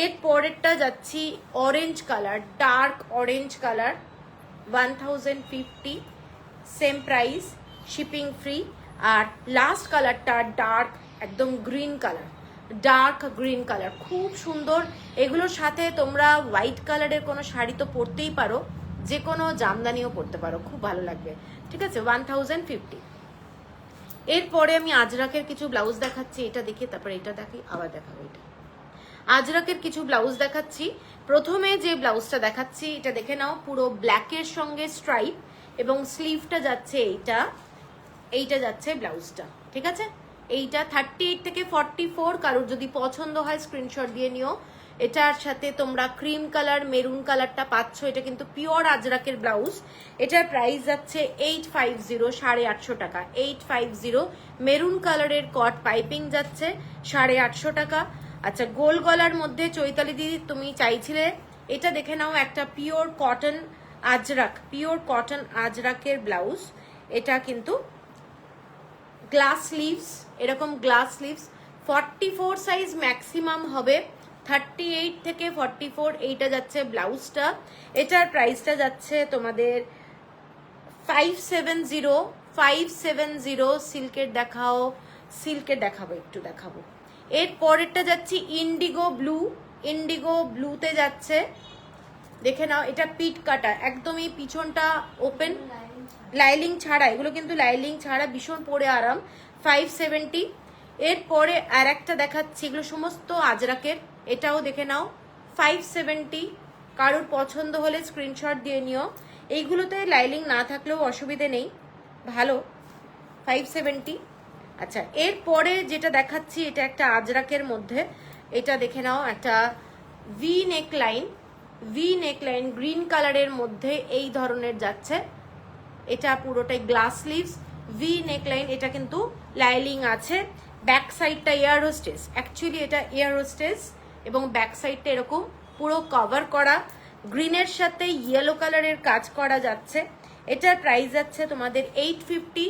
এর পরেরটা যাচ্ছি orange colour, dark orange colour, 1050, same price, shipping free. আর লাস্ট কালারটা ডার্ক একদম green colour, dark green colour, খুব সুন্দর। এগুলোর সাথে তোমরা হোয়াইট কালারের কোনো শাড়ি তো পরতেই পারো, যে কোনো জামদানিও পরতে পারো, খুব ভালো লাগবে। ঠিক আছে, 1050। এরপরে আমি আজরাকের কিছু ব্লাউজ দেখাচ্ছি, এটা দেখি, তারপর এটা দেখি, আবার দেখাবো। এটা আজরাকের কিছু ব্লাউজ দেখাচ্ছি। প্রথমে যে ব্লাউজটা দেখাচ্ছি এটা দেখে নাও, পুরো ব্ল্যাকের সঙ্গে স্ট্রাইপ, এবং স্লিভটা যাচ্ছে এইটা, এইটা যাচ্ছে ব্লাউজটা। ঠিক আছে, এইটা 38 থেকে 44, কারোর যদি পছন্দ হয় স্ক্রিনশট দিয়ে নিও। এটার সাথে তোমরা ক্রিম কালার, মেরুন কালারটা পাচ্ছ, এটা কিন্তু পিওর আজরাকের ব্লাউজ। এটার প্রাইস যাচ্ছে 850, 850 টাকা, 850। মেরুন কালারের কট পাইপিং যাচ্ছে 850 টাকা। আচ্ছা, গোল গলার মধ্যে চৈতালি দিদি তুমি চাইছিলে, এটা দেখে নাও, একটা pure cotton Ajrak, pure cotton আজরাকের ব্লাউজ। এটা কিন্তু গ্লাস স্লিভস, এরকম গ্লাস স্লিভস, 44 সাইজ ম্যাক্সিমাম হবে, 38 থেকে 44 এইটা যাচ্ছে ব্লাউজটা। এটার প্রাইসটা যাচ্ছে তোমাদের 570, 570। সিল্কের দেখাও, সিল্কের দেখাবো, একটু দেখাবো। এর পরেরটা যাচ্ছি ইন্ডিগো ব্লু, ইন্ডিগো ব্লুতে যাচ্ছে, দেখে নাও। এটা পিট কাটা, একদমই পিছনটা ওপেন, লাইলিং ছাড়া, এগুলো কিন্তু লাইলিং ছাড়া, ভীষণ পরে আরাম, 570। এরপরে আর একটা দেখাচ্ছি, এগুলো সমস্ত আজরাকের, এটাও দেখে নাও, 570। কারোর পছন্দ হলে স্ক্রিনশট দিয়ে নিও। এইগুলোতে লাইলিং না থাকলেও অসুবিধে নেই, ভালো, 570। আচ্ছা, এরপরে যেটা দেখাচ্ছি এটা একটা আজরাকের মধ্যে, এটা দেখে নাও, একটা ভি নেক লাইন, ভি নেক লাইন গ্রিন কালারের মধ্যে এই ধরনের যাচ্ছে। এটা পুরোটাই গ্লাস স্লিভস, ভি নেক লাইন, এটা কিন্তু লাইলিং আছে। ব্যাক সাইডটা এয়ার হোস্টেস, অ্যাকচুয়ালি এটা এয়ার হোস্টেস, এবং ব্যাক সাইডটা এরকম পুরো কভার করা। গ্রিনের সাথে ইয়েলো কালারের কাজ করা যাচ্ছে। এটার প্রাইস যাচ্ছে তোমাদের 850,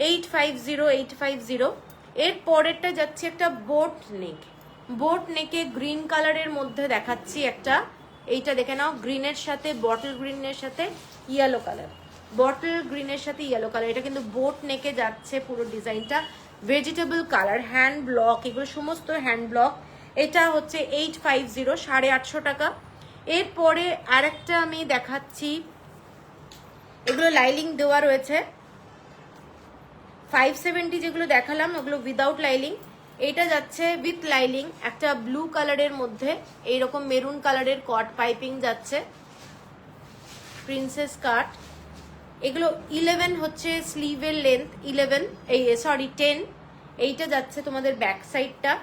850। এর পরেরটা যাচ্ছে একটা বোট নেক। বোট নেকে গ্রিন কালারের মধ্যে দেখাচ্ছি একটা, এইটা দেখে নাও, গ্রিনের সাথে বটল গ্রিনের সাথে ইয়েলো কালার, বটল গ্রিনের সাথে ইয়েলো কালার। এটা কিন্তু বোট নেকে যাচ্ছে পুরো ডিজাইনটা, ভেজিটেবল কালার, হ্যান্ড ব্লক, এগুলো সমস্ত হ্যান্ড ব্লক। এটা হচ্ছে 850, 850 টাকা। এরপরে আরেকটা আমি দেখাচ্ছি, এগুলো লাইলিং দেওয়া রয়েছে। 570 যেগুলো দেখালাম ওগুলো উইদাউট লাইলিং, এটা যাচ্ছে উইথ লাইলিং, একটা ব্লু কালারের মধ্যে এইরকম মেরুন কালারের কট পাইপিং যাচ্ছে, প্রিন্সেস কাট। এগুলো 11 হচ্ছে স্লিভের লেন্থ, 10। এইটা যাচ্ছে তোমাদের ব্যাক সাইডটা,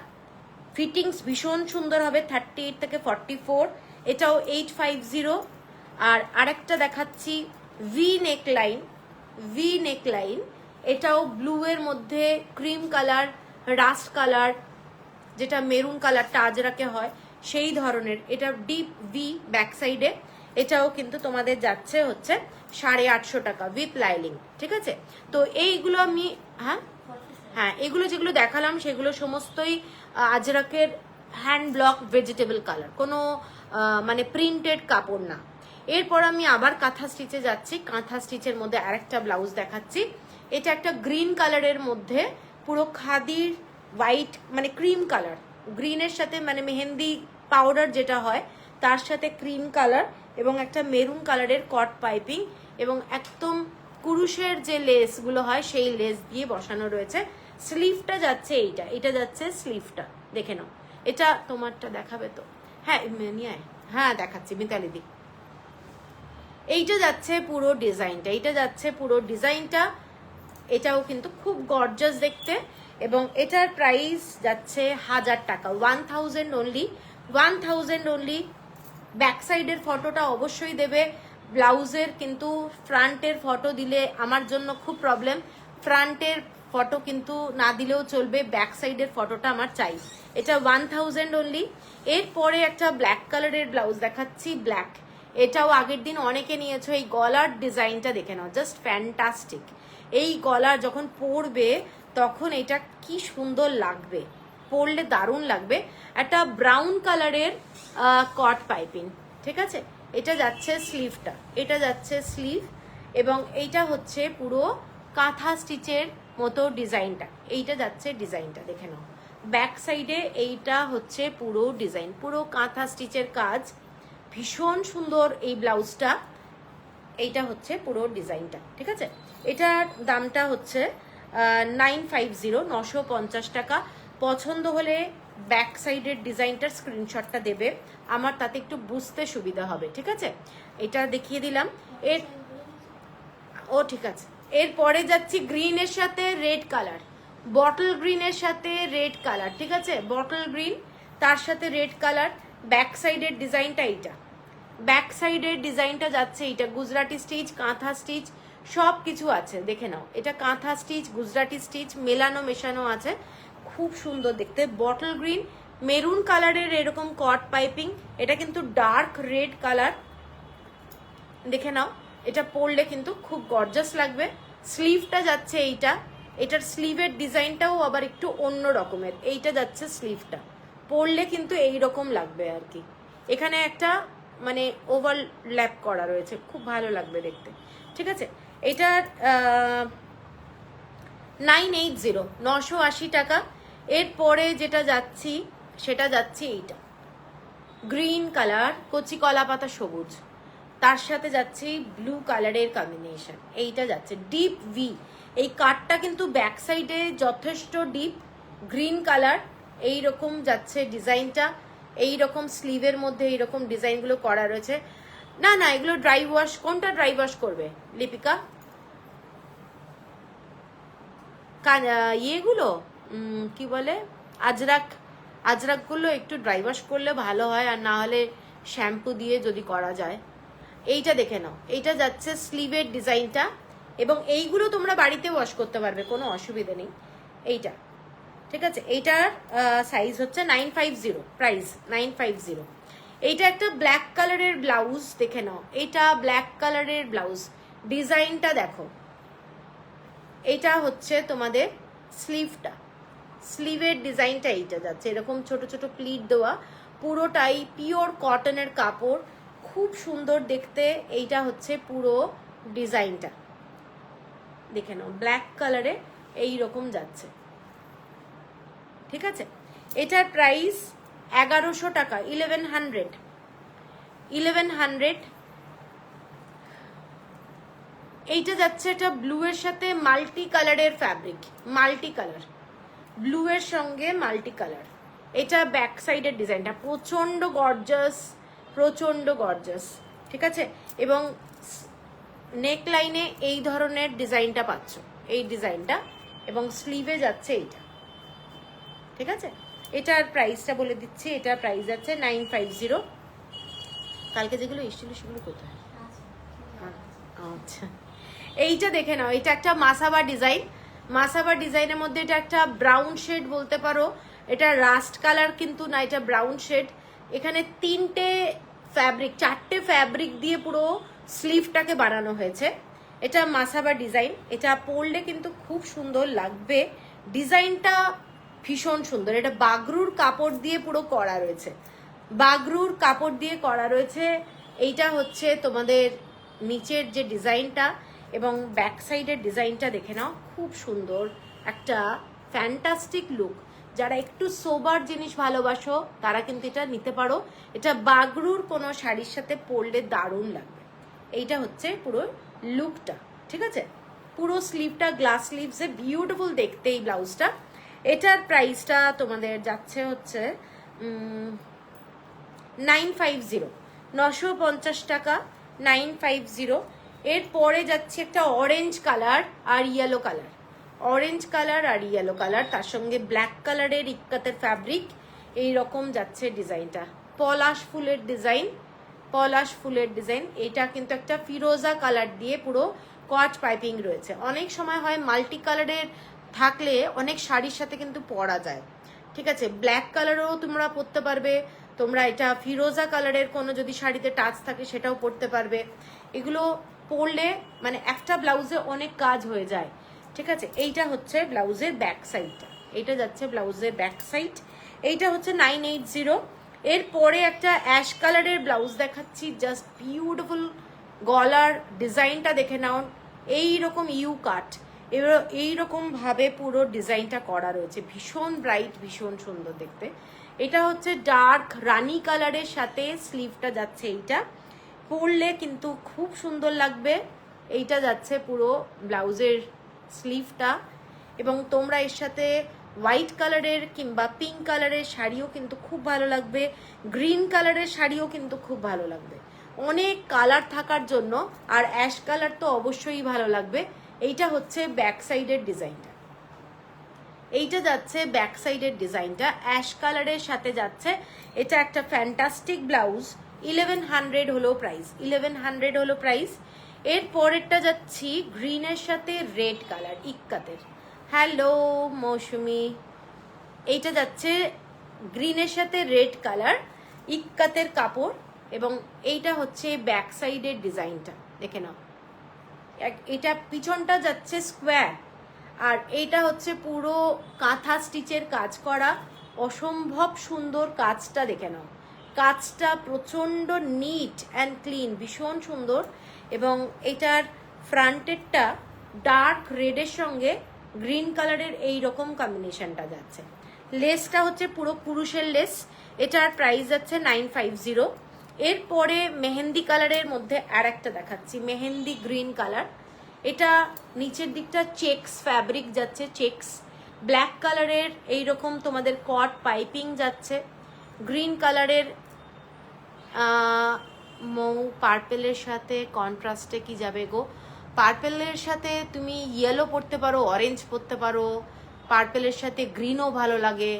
ফিটিংস ভীষণ সুন্দর হবে, 38 থেকে 44। এটাও 850। আর আরেকটা দেখাচ্ছি ভি নেক লাইন, এটাও ব্লু এর মধ্যে ক্রিম কালার, রাস্ট কালার, যেটা মেরুন কালারটা আজরাকে হয় সেই ধরনের। এটা ডিপ ভি ব্যাক সাইডে, এটাও কিন্তু তোমাদের যাচ্ছে হচ্ছে 850 টাকা উইথ লাইলিং। ঠিক আছে, তো এইগুলো আমি হ্যাঁ এগুলো যেগুলো দেখালাম সেগুলো সমস্তই আজরাকের হ্যান্ড ব্লক ভেজিটেবল কালার, কোনো মানে প্রিন্টেড কাপড় না। এরপর আমি আবার কাঁথা স্টিচে যাচ্ছি। কাঁথা স্টিচের মধ্যে আরেকটা ব্লাউজ দেখাচ্ছি। এটা একটা গ্রিন কালারের মধ্যে পুরো খাদির হোয়াইট মানে ক্রিম কালার, গ্রিনের সাথে মানে মেহেন্দি পাউডার যেটা হয় তার সাথে ক্রিম কালার এবং একটা মেরুন কালারের কট পাইপিং এবং একদম কুরুশের যে লেসগুলো হয় সেই লেস দিয়ে বসানো রয়েছে। স্লিভটা যাচ্ছে এইটা, এটা যাচ্ছে স্লিভটা, দেখে নাও। এটা তোমারটা দেখাবে তো? হ্যাঁ নিয়ে আয়, হ্যাঁ দেখাচ্ছি মিতালি দি। এইটা যাচ্ছে পুরো ডিজাইনটা, এইটা যাচ্ছে পুরো ডিজাইনটা। এটাও কিন্তু খুব গর্জাস দেখতে এবং এটার প্রাইস যাচ্ছে 1000 টাকা, 1000 অনলি, 1000 অনলি। ব্যাক সাইডের ফটোটা অবশ্যই দেবে, ব্লাউজের কিন্তু ফ্রন্টের ফটো দিলে আমার জন্য খুব প্রবলেম, ফ্রন্টের ফটো কিন্তু না দিলেও চলবে, ব্যাক সাইডের ফটোটা আমার চাই। এটা 1000 অনলি। এরপরে একটা ব্ল্যাক কালারের ব্লাউজ দেখাচ্ছি, ব্ল্যাক, এটাও আগের দিন অনেকে নিয়েছো। এই গলার ডিজাইনটা দেখে নাও, জাস্ট ফ্যান্টাস্টিক। এই গলার যখন পরবে তখন এটা কি সুন্দর লাগবে, পরলে দারুণ লাগবে। একটা ব্রাউন কালারের কট পাইপিং, ঠিক আছে। এটা যাচ্ছে স্লিভটা, এটা যাচ্ছে স্লিভ এবং এইটা হচ্ছে পুরো কাঁথা স্টিচের মতো ডিজাইনটা, এইটা যাচ্ছে ডিজাইনটা দেখে নাও। ব্যাক সাইডে এইটা হচ্ছে পুরো ডিজাইন, পুরো কাঁথা স্টিচের কাজ, ভীষণ সুন্দর এই ব্লাউজটা। এইটা হচ্ছে পুরো ডিজাইনটা, ঠিক আছে। এটার দামটা হচ্ছে 950, 950 টাকা। পছন্দ হলে ব্যাক সাইডের ডিজাইনটার স্ক্রিনশটটা দেবে, আমার তাতে একটু বুঝতে সুবিধা হবে, ঠিক আছে। এটা দেখিয়ে দিলাম। ঠিক আছে। এরপরে যাচ্ছি গ্রিনের সাথে রেড কালার, বটল গ্রিনের সাথে রেড কালার, ঠিক আছে। বটল গ্রিন তার সাথে রেড কালার। ব্যাক সাইডের ডিজাইনটা এইটা, ব্যাক সাইডের ডিজাইনটা যাচ্ছে এইটা, গুজরাটি স্টিচ, কাঁথা স্টিচ সব কিছু আছে, দেখে নাও। এটা কাঁথা স্টিচ, গুজরাটি স্টিচ মেলানো মেশানো আছে, খুব সুন্দর দেখতে। বটল গ্রিন, মেরুন কালারের এরকম কট পাইপিং, এটা কিন্তু ডার্ক রেড কালার, দেখে নাও। এটা পরলে কিন্তু খুব গর্জাস লাগবে। স্লিভটা যাচ্ছে এইটা, এটার স্লিভের ডিজাইনটাও আবার একটু অন্য রকমের, এইটা যাচ্ছে স্লিভটা, পরলে কিন্তু এইরকম লাগবে আর কি। এখানে একটা মানে ওভারল্যাপ করা রয়েছে, খুব ভালো লাগবে দেখতে, ঠিক আছে। এটার 980, 980 টাকা। এরপরে যেটা যাচ্ছি সেটা যাচ্ছে এইটা, গ্রিন কালার, কচি কলা পাতা সবুজ, তার সাথে যাচ্ছে ব্লু কালারের কম্বিনেশন, এইটা যাচ্ছে ডিপ ভি। এই কাটটা কিন্তু ব্যাক সাইডে যথেষ্ট ডিপ, গ্রিন কালার, এইরকম যাচ্ছে ডিজাইনটা। এইরকম স্লিভের মধ্যে এইরকম ডিজাইনগুলো করা রয়েছে। না না এগুলো ড্রাই ওয়াশ, কোনটা ড্রাই ওয়াশ করবে লিপিকা? ইয়েগুলো কি বলে আজরাকগুলো একটু ড্রাই ওয়াশ করলে ভালো হয়, আর না হলে শ্যাম্পু দিয়ে যদি করা যায়। এইটা দেখে নাও, এইটা যাচ্ছে স্লিভের ডিজাইনটা এবং এইগুলো তোমরা বাড়িতে ওয়াশ করতে পারবে, কোনো অসুবিধা নেই। এইটা ঠিক আছে, এইটার সাইজ হচ্ছে 950, প্রাইস 950। এইটা একটা ব্ল্যাক কালারের ব্লাউজ, দেখে নাও, এটা ব্ল্যাক কালারের ব্লাউজ, ডিজাইনটা দেখো। এটা হচ্ছে তোমাদের স্লিভটা, স্লিভের ডিজাইনটা এইটা যাচ্ছে, এরকম ছোট ছোট প্লিট দেওয়া, পুরোটাই পিওর কটনের কাপড়, খুব সুন্দর দেখতে। এইটা হচ্ছে পুরো ডিজাইনটা, দেখে নাও, ব্ল্যাক কালারে এইরকম যাচ্ছে, ঠিক আছে। এটার প্রাইস 1100 টাকা, 1100। এইটা যাচ্ছে এটা ব্লু এর সাথে মাল্টি কালারের ফ্যাব্রিক, মাল্টি কালার, ব্লু এর সঙ্গে মাল্টি কালার। এটা ব্যাক সাইডের ডিজাইনটা প্রচন্ড গর্জাস, প্রচন্ড গর্জাস, ঠিক আছে। এবং নেক লাইনে এই ধরনের ডিজাইনটা পাচ্ছ, এই ডিজাইনটা, এবং স্লিভে যাচ্ছে এইটা, ঠিক আছে। এটার প্রাইসটা বলে দিচ্ছি, এটার প্রাইস যাচ্ছে 950। কালকে যেগুলো এসেছিল সেগুলো কোথায়? আচ্ছা, এইটা দেখে নাও, এটা একটা মাসাবা ডিজাইন, মাসাবা ডিজাইনের মধ্যে এটা একটা ব্রাউন শেড বলতে পারো, এটা রাস্ট কালার কিন্তু না, এটা ব্রাউন শেড। এখানে চারটে ফ্যাব্রিক দিয়ে পুরো স্লিভটাকে বানানো হয়েছে। এটা মাসাবা ডিজাইন, এটা পরলে কিন্তু খুব সুন্দর লাগবে, ডিজাইনটা ভীষণ সুন্দর। এটা বাগরুর কাপড় দিয়ে পুরো করা রয়েছে, বাগরুর কাপড় দিয়ে করা রয়েছে। এইটা হচ্ছে তোমাদের নিচের যে ডিজাইনটা, এবং ব্যাক সাইডের ডিজাইনটা দেখে নাও, খুব সুন্দর একটা ফ্যান্টাস্টিক লুক। যারা একটু সোবার জিনিস ভালোবাসো তারা কিন্তু এটা নিতে পারো, এটা বাগরুর কোনো শাড়ির সাথে পরলে দারুণ লাগবে। এইটা হচ্ছে পুরো লুকটা, ঠিক আছে। পুরো স্লিভটা গ্লাস স্লিভসে বিউটিফুল দেখতে এই ব্লাউজটা। এটার প্রাইসটা তোমাদের যাচ্ছে হচ্ছে 950, 950 টাকা, 950। এরপরে যাচ্ছে একটা অরেঞ্জ কালার আর ইয়েলো কালার, অরেঞ্জ কালার আর ইয়েলো কালার, তার সঙ্গে ব্ল্যাক কালারের ইক্কাতের ফ্যাব্রিক, এইরকম যাচ্ছে ডিজাইনটা, পলাশ ফুলের ডিজাইন, পলাশ ফুলের ডিজাইন। এটা কিন্তু একটা ফিরোজা কালার দিয়ে পুরো কট পাইপিং রয়েছে। অনেক সময় হয় মাল্টি কালারের থাকলে অনেক শাড়ির সাথে কিন্তু পরা যায়, ঠিক আছে। ব্ল্যাক কালারও তোমরা পরতে পারবে, তোমরা এটা ফিরোজা কালারের কোনো যদি শাড়িতে টাচ থাকে সেটাও পরতে পারবে। এগুলো পরলে মানে একটা ব্লাউজে অনেক কাজ হয়ে যায়, ঠিক আছে। এইটা হচ্ছে ব্লাউজের ব্যাক সাইডটা, এইটা যাচ্ছে ব্লাউজের ব্যাক সাইড, এইটা হচ্ছে 980। এরপরে একটা অ্যাশ কালারের ব্লাউজ দেখাচ্ছি, জাস্ট বিউটিফুল, গলার ডিজাইনটা দেখে নাও, এইরকম ইউ কাট, এবার এইরকম ভাবে পুরো ডিজাইনটা করা রয়েছে, ভীষণ ব্রাইট, ভীষণ সুন্দর দেখতে। এটা হচ্ছে ডার্ক রানি কালারের সাথে স্লিভটা যাচ্ছে, এইটা পরলে কিন্তু খুব সুন্দর লাগবে। এইটা যাচ্ছে পুরো ব্লাউজের স্লিভটা, এবং তোমরা এর সাথে হোয়াইট কালারের কিংবা পিঙ্ক কালারের শাড়িও কিন্তু খুব ভালো লাগবে, গ্রিন কালারের শাড়িও কিন্তু খুব ভালো লাগবে, অনেক কালার থাকার জন্য। আর অ্যাশ কালার তো অবশ্যই ভালো লাগবে। এইটা হচ্ছে ব্যাক সাইডের ডিজাইনটা, এইটা যাচ্ছে ব্যাক সাইডের ডিজাইনটা অ্যাশ কালারের সাথে যাচ্ছে। এটা একটা ফ্যান্টাস্টিক ব্লাউজ, 1100 হলো প্রাইস, 1100 হলো প্রাইস। এর পরেরটা যাচ্ছি গ্রিনের সাথে রেড কালার ইক্কাতের। হ্যালো মৌসুমি, এইটা যাচ্ছে গ্রিনের সাথে রেড কালার ইক্কাতের কাপড়, এবং এইটা হচ্ছে ব্যাক সাইডের ডিজাইনটা দেখে নাও। এটা পিছনটা যাচ্ছে স্কোয়ার, আর এইটা হচ্ছে পুরো কাঁথা স্টিচের কাজ করা, অসম্ভব সুন্দর কাজটা দেখে নাও, কাজটা প্রচন্ড নিট অ্যান্ড ক্লিন, ভীষণ সুন্দর। এবং এটার ফ্রন্টেরটা ডার্ক রেডের সঙ্গে গ্রিন কালারের এই রকম কম্বিনেশনটা যাচ্ছে। লেসটা হচ্ছে পুরো পুরুষের লেস, এটার প্রাইস যাচ্ছে 950। এরপরে মেহেন্দি কালারের মধ্যে আর একটা দেখাচ্ছি, মেহেন্দি গ্রিন কালার। এটা নিচের দিকটা চেক্স ফ্যাব্রিক যাচ্ছে, চেক্স ব্ল্যাক কালারের এইরকম তোমাদের কট পাইপিং যাচ্ছে, গ্রিন কালারের মৌ পার্পেলের সাথে কন্ট্রাস্টে কি যাবে গো, পার্পেলের সাথে তুমি ইয়েলো পরতে পারো, অরেঞ্জ পরতে পারো, পার্পেলের সাথে গ্রিনও ভালো লাগে।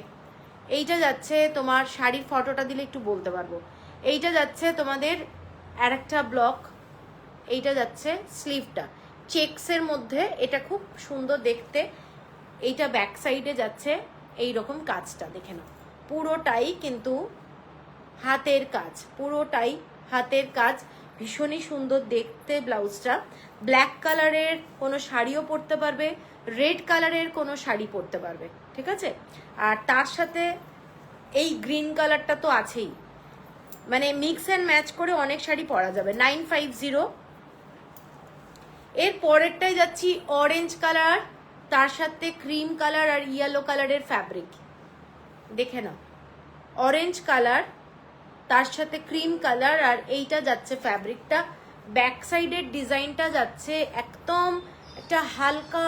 এইটা যাচ্ছে তোমার শাড়ির ফটোটা দিলে একটু বলতে পারবো। এইটা যাচ্ছে তোমাদের আরেকটা ব্লক, এইটা যাচ্ছে স্লিভটা চেক্সের মধ্যে, এটা খুব সুন্দর দেখতে। এইটা ব্যাক সাইডে যাচ্ছে এই রকম কাজটা দেখে নাও, পুরোটাই কিন্তু হাতের কাজ, পুরোটাই হাতের কাজ, ভীষণই সুন্দর দেখতে ব্লাউজটা। ব্ল্যাক কালারের কোনো শাড়িও পরতে পারবে, রেড কালারের কোনো শাড়ি পরতে পারবে, ঠিক আছে। আর তার সাথে এই গ্রিন কালারটা তো আছেই, মানে মিক্স অ্যান্ড ম্যাচ করে অনেক শাড়ি পরা যাবে। 950। এর পরেরটাই যাচ্ছি অরেঞ্জ কালার, তার সাথে ক্রিম কালার আর ইয়েলো কালারের ফ্যাব্রিক। দেখে নাও, অরেঞ্জ কালার তার সাথে ক্রিম কালার, আর এইটা যাচ্ছে ফ্যাব্রিকটা। ব্যাক সাইডের ডিজাইনটা যাচ্ছে একদম একটা হালকা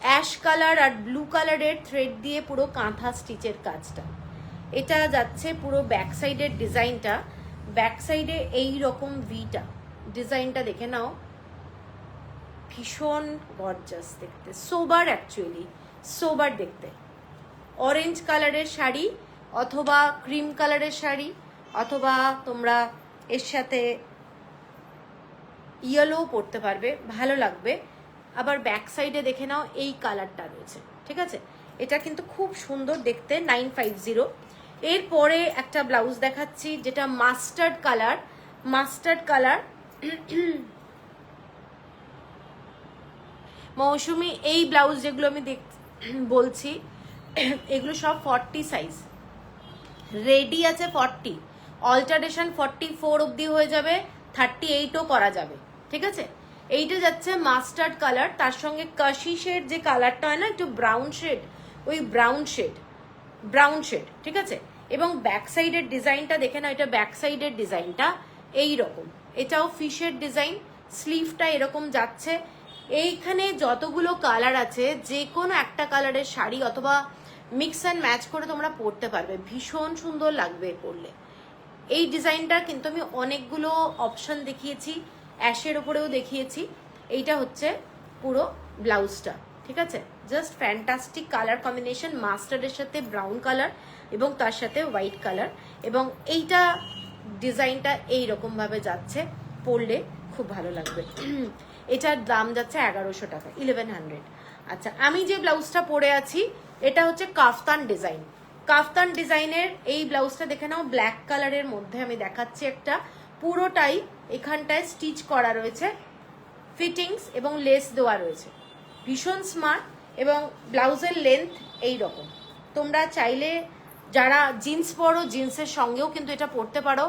অ্যাশ কালার আর ব্লু কালারের থ্রেড দিয়ে পুরো কাঁথা স্টিচের কাজটা। এটা যাচ্ছে পুরো ব্যাক সাইডের ডিজাইনটা। ব্যাক সাইডে এই রকম ভিটা ডিজাইনটা দেখে নাও, ভীষণ গর্জাস দেখতে, সোবার, অ্যাকচুয়ালি সোবার দেখতে। অরেঞ্জ কালারের শাড়ি অথবা ক্রিম কালারের শাড়ি অথবা তোমরা এর সাথে ইয়েলো পরতে পারবে, ভালো লাগবে। আবার ব্যাক সাইডে দেখে নাও এই কালারটা রয়েছে, ঠিক আছে। এটা কিন্তু খুব সুন্দর দেখতে, 950। এরপরে একটা ব্লাউজ দেখাচ্ছি যেটা মাস্টার্ড কালার। মাস্টার্ড কালার মৌসুমি, এই ব্লাউজ যেগুলো আমি বলছি এগুলো সব 40 সাইজ, রেডি আছে 40, অল্টারেশন 44 অবধি হয়ে যাবে, 38ও করা যাবে, ঠিক আছে। এইটা যাচ্ছে মাস্টার্ড কালার, তার সঙ্গে কাশিসের যে কালারটা হয় না একটু ব্রাউন শেড, ওই ব্রাউন শেড, ঠিক আছে। এবং ব্যাক সাইডের ডিজাইনটা দেখে না, এটা ব্যাক সাইডের ডিজাইনটা এই রকম, এটাও ফিশের ডিজাইন, স্লিভটা এরকম যাচ্ছে। এইখানে যতগুলো কালার আছে যে কোনো একটা কালারের শাড়ি অথবা মিক্স অ্যান্ড ম্যাচ করে তোমরা পরতে পারবে, ভীষণ সুন্দর লাগবে পরলে। এই ডিজাইনটা কিন্তু আমি অনেকগুলো অপশন দেখিয়েছি, অ্যাশের ওপরেও দেখিয়েছি। এইটা হচ্ছে পুরো ব্লাউজটা, ঠিক আছে। জাস্ট ফ্যান্টাস্টিক কালার কম্বিনেশন, মাস্টার্ডের সাথে ব্রাউন কালার এবং তার সাথে হোয়াইট কালার, এবং এইটা ডিজাইনটা এইরকমভাবে যাচ্ছে, পরলে খুব ভালো লাগবে। এটার দাম যাচ্ছে 1100 টাকা, 1100। আচ্ছা, আমি যে ব্লাউজটা পরে আছি এটা হচ্ছে কাফতান ডিজাইন। কাফতান ডিজাইনের এই ব্লাউজটা দেখে নাও, ব্ল্যাক কালারের মধ্যে আমি দেখাচ্ছি একটা, পুরোটাই এখানটায় স্টিচ করা রয়েছে, ফিটিংস এবং লেস দেওয়া রয়েছে, ভীষণ স্মার্ট। এবং ব্লাউজের লেন্থ এই রকম। তোমরা চাইলে যারা জিন্স পরো, জিন্সের সঙ্গেও কিন্তু এটা পরতে পারো।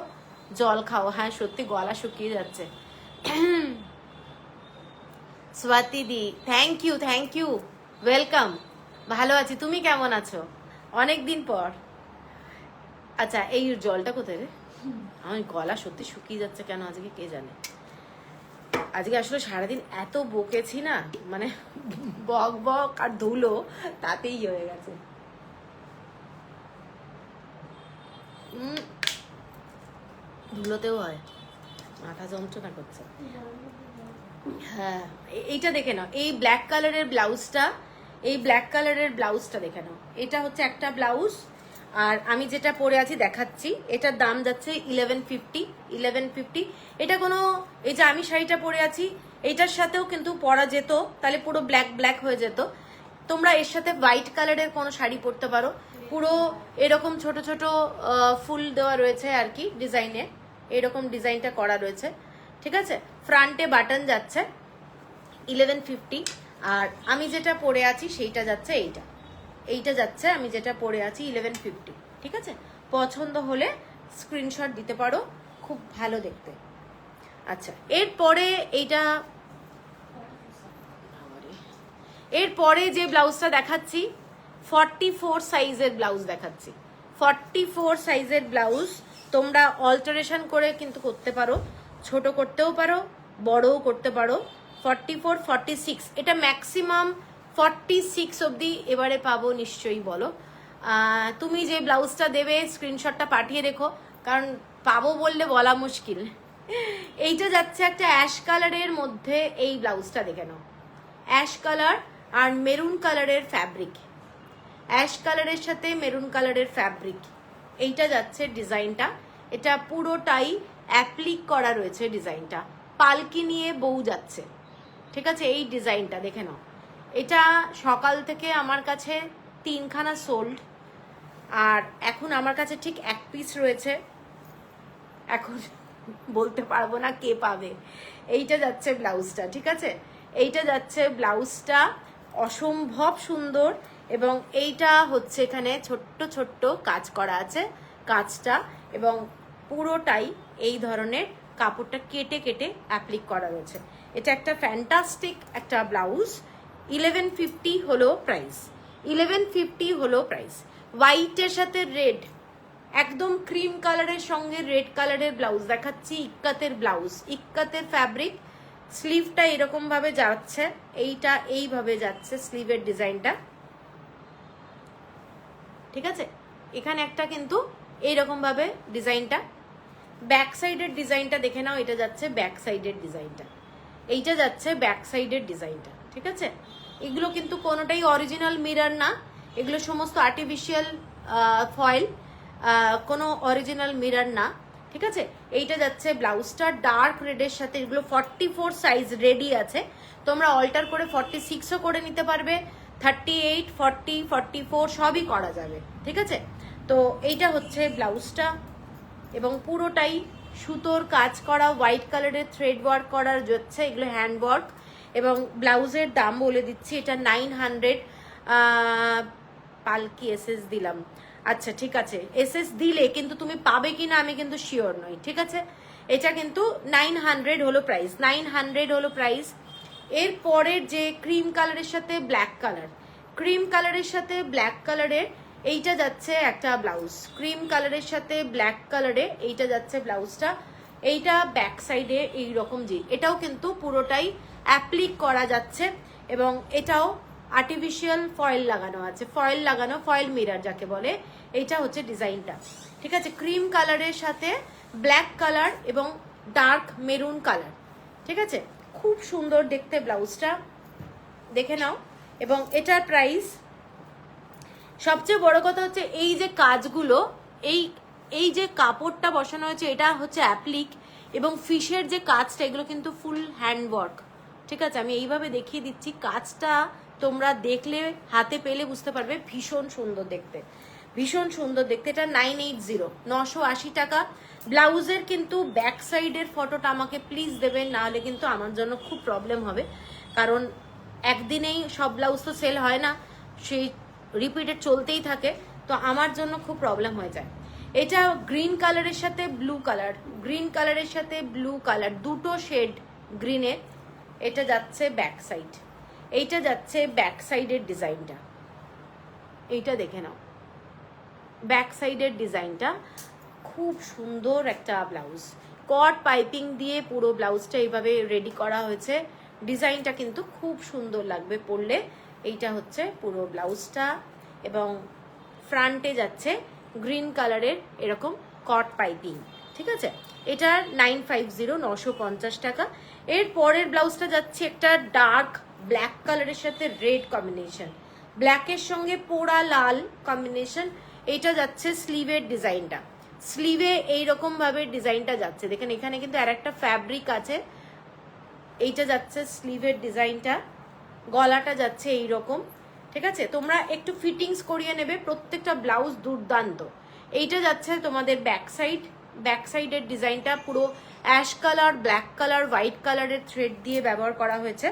জল খাও, হ্যাঁ সত্যি গলা শুকিয়ে যাচ্ছে। স্বাতি দি, থ্যাংক ইউ, ওয়েলকাম। ভালো আছি, তুমি কেমন আছো? অনেকদিন পর। আচ্ছা, এই জলটা কোথায় রে? আমার গলা সত্যি শুকিয়ে যাচ্ছে কেন আজকে কে জানে। আজকে আসলে সারাদিন এত বকেছি না, মানে বক আর ধুলো তাতেই হয়ে গেছে। ধুলোতেও হয়, মাথা যন্ত্রণা করছে। হ্যাঁ, এইটা দেখে নাও, এই ব্ল্যাক কালারের ব্লাউজটা দেখে নাও। এটা হচ্ছে একটা ব্লাউজ, আর আমি যেটা পরে আছি দেখাচ্ছি, এটার দাম যাচ্ছে 1150। এটা কোনো, এই যে আমি শাড়িটা পরে আছি এইটার সাথেও কিন্তু পরা যেত, তাহলে পুরো ব্ল্যাক হয়ে যেত। তোমরা এর সাথে হোয়াইট কালারের কোনো শাড়ি পরতে পারো, পুরো এরকম ছোট ছোট ফুল দেওয়া রয়েছে আর কি, ডিজাইনে এরকম ডিজাইনটা করা রয়েছে, ঠিক আছে। ফ্রন্টে বাটন যাচ্ছে 1150। আর আমি যেটা পরে আছি সেইটা যাচ্ছে এইটা যাচ্ছে, আমি যেটা পরে আছি 1150, ঠিক আছে। পছন্দ হলে স্ক্রিনশট দিতে পারো, খুব ভালো দেখতে। আচ্ছা, এরপরে যে ব্লাউজটা দেখাচ্ছি 44 সাইজের ব্লাউজ দেখাচ্ছি। 44 সাইজের ব্লাউজ তোমরা অল্টারেশন করে কিন্তু করতে পারো, ছোট করতেও পারো, বড়ও করতে পারো। 44, 46, এটা ম্যাক্সিমাম 46 অবধি এবারে পাবো নিশ্চয়ই। বলো তুমি যে ব্লাউজটা দেবে স্ক্রিনশটটা পাঠিয়ে রেখো, কারণ পাবো বললে বলা মুশকিল। এইটা যাচ্ছে একটা অ্যাশ কালারের মধ্যে, এই ব্লাউজটা দেখে নাও, অ্যাশ কালার আর মেরুন কালারের ফ্যাব্রিক, অ্যাশ কালারের সাথে মেরুন কালারের ফ্যাব্রিক, এইটা যাচ্ছে ডিজাইনটা। এটা পুরোটাই অ্যাপ্লিক করা রয়েছে ডিজাইনটা, পালকি নিয়ে বউ যাচ্ছে, ঠিক আছে। এই ডিজাইনটা দেখে নাও, এটা সকাল থেকে আমার কাছে 3খানা সোল্ড, আর এখন আমার কাছে ঠিক 1 পিস রয়েছে। এখন বলতে পারবো না কে পাবে। এইটা যাচ্ছে ব্লাউজটা, ঠিক আছে, এইটা যাচ্ছে ব্লাউজটা, অসম্ভব সুন্দর। এবং এইটা হচ্ছে এখানে ছোট্ট ছোট্ট কাজ করা আছে, কাজটা, এবং পুরোটাই এই ধরনের কাপড়টা কেটে কেটে অ্যাপ্লিক করা রয়েছে। এটা একটা ফ্যান্টাস্টিক একটা ব্লাউজ। 1150 হলো প্রাইস, 1150 হলো প্রাইস। হোয়াইটের সাথে রেড, একদম ক্রিম কালারের সঙ্গে রেড কালারের ব্লাউজ দেখাচ্ছি। ইক্কাতের ব্লাউজ, ইক্কাতের ফ্যাব্রিক, স্লিভটা এরকম ভাবে যাচ্ছে, এইটা এইভাবে যাচ্ছে স্লিভের ডিজাইনটা, ঠিক আছে। এখানে একটা কিন্তু এইরকম ভাবে ডিজাইনটা, ব্যাক সাইডের ডিজাইনটা দেখে নাও, এটা যাচ্ছে ব্যাক সাইডের ডিজাইনটা, এইটা যাচ্ছে ব্যাক সাইডের ডিজাইনটা, ঠিক আছে। এগুলো কিন্তু কোনোটাই অরিজিনাল মিরর না, এগুলো সমস্ত আর্টিফিশিয়াল ফয়েল, কোনো অরিজিনাল মিরর না, ঠিক আছে। এইটা যাচ্ছে ব্লাউজটা ডার্ক রেডের সাথে, এগুলো 44 সাইজ রেডি আছে, তোমরা অল্টার করে 46ও করে নিতে পারবে, 38, 40, 44 সবই করা যাবে, ঠিক আছে। তো এইটা হচ্ছে ব্লাউজটা, এবং পুরোটাই সুতোর কাজ করা, হোয়াইট কালারের থ্রেড ওয়ার্ক করার যাচ্ছে, এগুলো হ্যান্ড ওয়ার্ক। এবং ব্লাউজের দাম বলে দিচ্ছি, এটা 900, পালকি এসএস দিলাম, আচ্ছা ঠিক আছে, এসএস দিলে কিন্তু তুমি পাবে কিনা আমি কিন্তু শিওর নই, ঠিক আছে। এটা কিন্তু 900 হলো প্রাইস, 900 হলো প্রাইস। এর পরের যে ক্রিম কালারের সাথে ব্ল্যাক কালার, ক্রিম কালারের সাথে ব্ল্যাক কালারের এইটা যাচ্ছে একটা ব্লাউজ, ক্রিম কালারের সাথে ব্ল্যাক কালারে এইটা যাচ্ছে ব্লাউজটা, এইটা ব্যাক সাইডে এইরকম, যে এটাও কিন্তু পুরোটাই অ্যাপ্লিক করা যাচ্ছে, এবং এটাও আর্টিফিশিয়াল ফয়েল লাগানো আছে, ফয়েল লাগানো, ফয়েল মিরর যাকে বলে, এইটা হচ্ছে ডিজাইনটা, ঠিক আছে। ক্রিম কালারের সাথে ব্ল্যাক কালার এবং ডার্ক মেরুন কালার, ঠিক আছে, খুব সুন্দর দেখতে ব্লাউজটা, দেখে নাও। এবং এটার প্রাইস, সবচেয়ে বড় কথা হচ্ছে এই যে কাজগুলো, এই যে কাপড়টা বসানো হয়েছে এটা হচ্ছে অ্যাপ্লিক, এবং ফিশের যে কাজটা এগুলো কিন্তু ফুল হ্যান্ড ওয়ার্ক, ঠিক আছে। আমি এইভাবে দেখিয়ে দিচ্ছি, কাজটা তোমরা দেখলে হাতে পেলে বুঝতে পারবে, ভীষণ সুন্দর দেখতে, ভীষণ সুন্দর দেখতে। এটা 980, 980 টাকা। ব্লাউজের কিন্তু ব্যাক সাইডের ফটোটা আমাকে প্লিজ দেবেন, নাহলে কিন্তু আমার জন্য খুব প্রবলেম হবে, কারণ একদিনেই সব ব্লাউজ তো সেল হয় না, সেই রিপিটেড চলতেই থাকে, তো আমার জন্য খুব প্রবলেম হয়ে যায়। এটা গ্রিন কালারের সাথে ব্লু কালার, গ্রিন কালারের সাথে ব্লু কালার, দুটো শেড গ্রিনের, এটা যাচ্ছে ব্যাক সাইড, এইটা যাচ্ছে ব্যাক সাইডের ডিজাইনটা, এইটা দেখে নাও ব্যাক সাইডের ডিজাইনটা, খুব সুন্দর একটা ব্লাউজ, কট পাইপিং দিয়ে পুরো ব্লাউজটা এইভাবে রেডি করা হয়েছে, ডিজাইনটা কিন্তু খুব সুন্দর লাগবে পরলে। এইটা হচ্ছে পুরো ব্লাউজটা, এবং ফ্রন্টে যাচ্ছে গ্রিন কালারের এরকম কট পাইপিং, ঠিক আছে। এটা 950, 950 টাকা। এর পরের ব্লাউজটা যাচ্ছে একটা ডার্ক ব্ল্যাক কালারের সাথে রেড কম্বিনেশন, ব্ল্যাকের সঙ্গে পোড়া লাল কম্বিনেশন, এইটা যাচ্ছে স্লিভের ডিজাইনটা, স্লিভে এইরকম ভাবে ডিজাইনটা যাচ্ছে, দেখেন এখানে কিন্তু আর একটা ফ্যাব্রিক আছে, এইটা যাচ্ছে স্লিভের ডিজাইনটা, গলাটা যাচ্ছে এইরকম, ঠিক আছে। তোমরা একটু ফিটিংস করিয়ে নেবে, প্রত্যেকটা ব্লাউজ দুর্দান্ত। এইটা যাচ্ছে তোমাদের ব্যাক সাইড, ব্যাক সাইডের ডিজাইনটা পুরো ash colour, black colour, white কালারের থ্রেড দিয়ে ব্যবহার করা হয়েছে।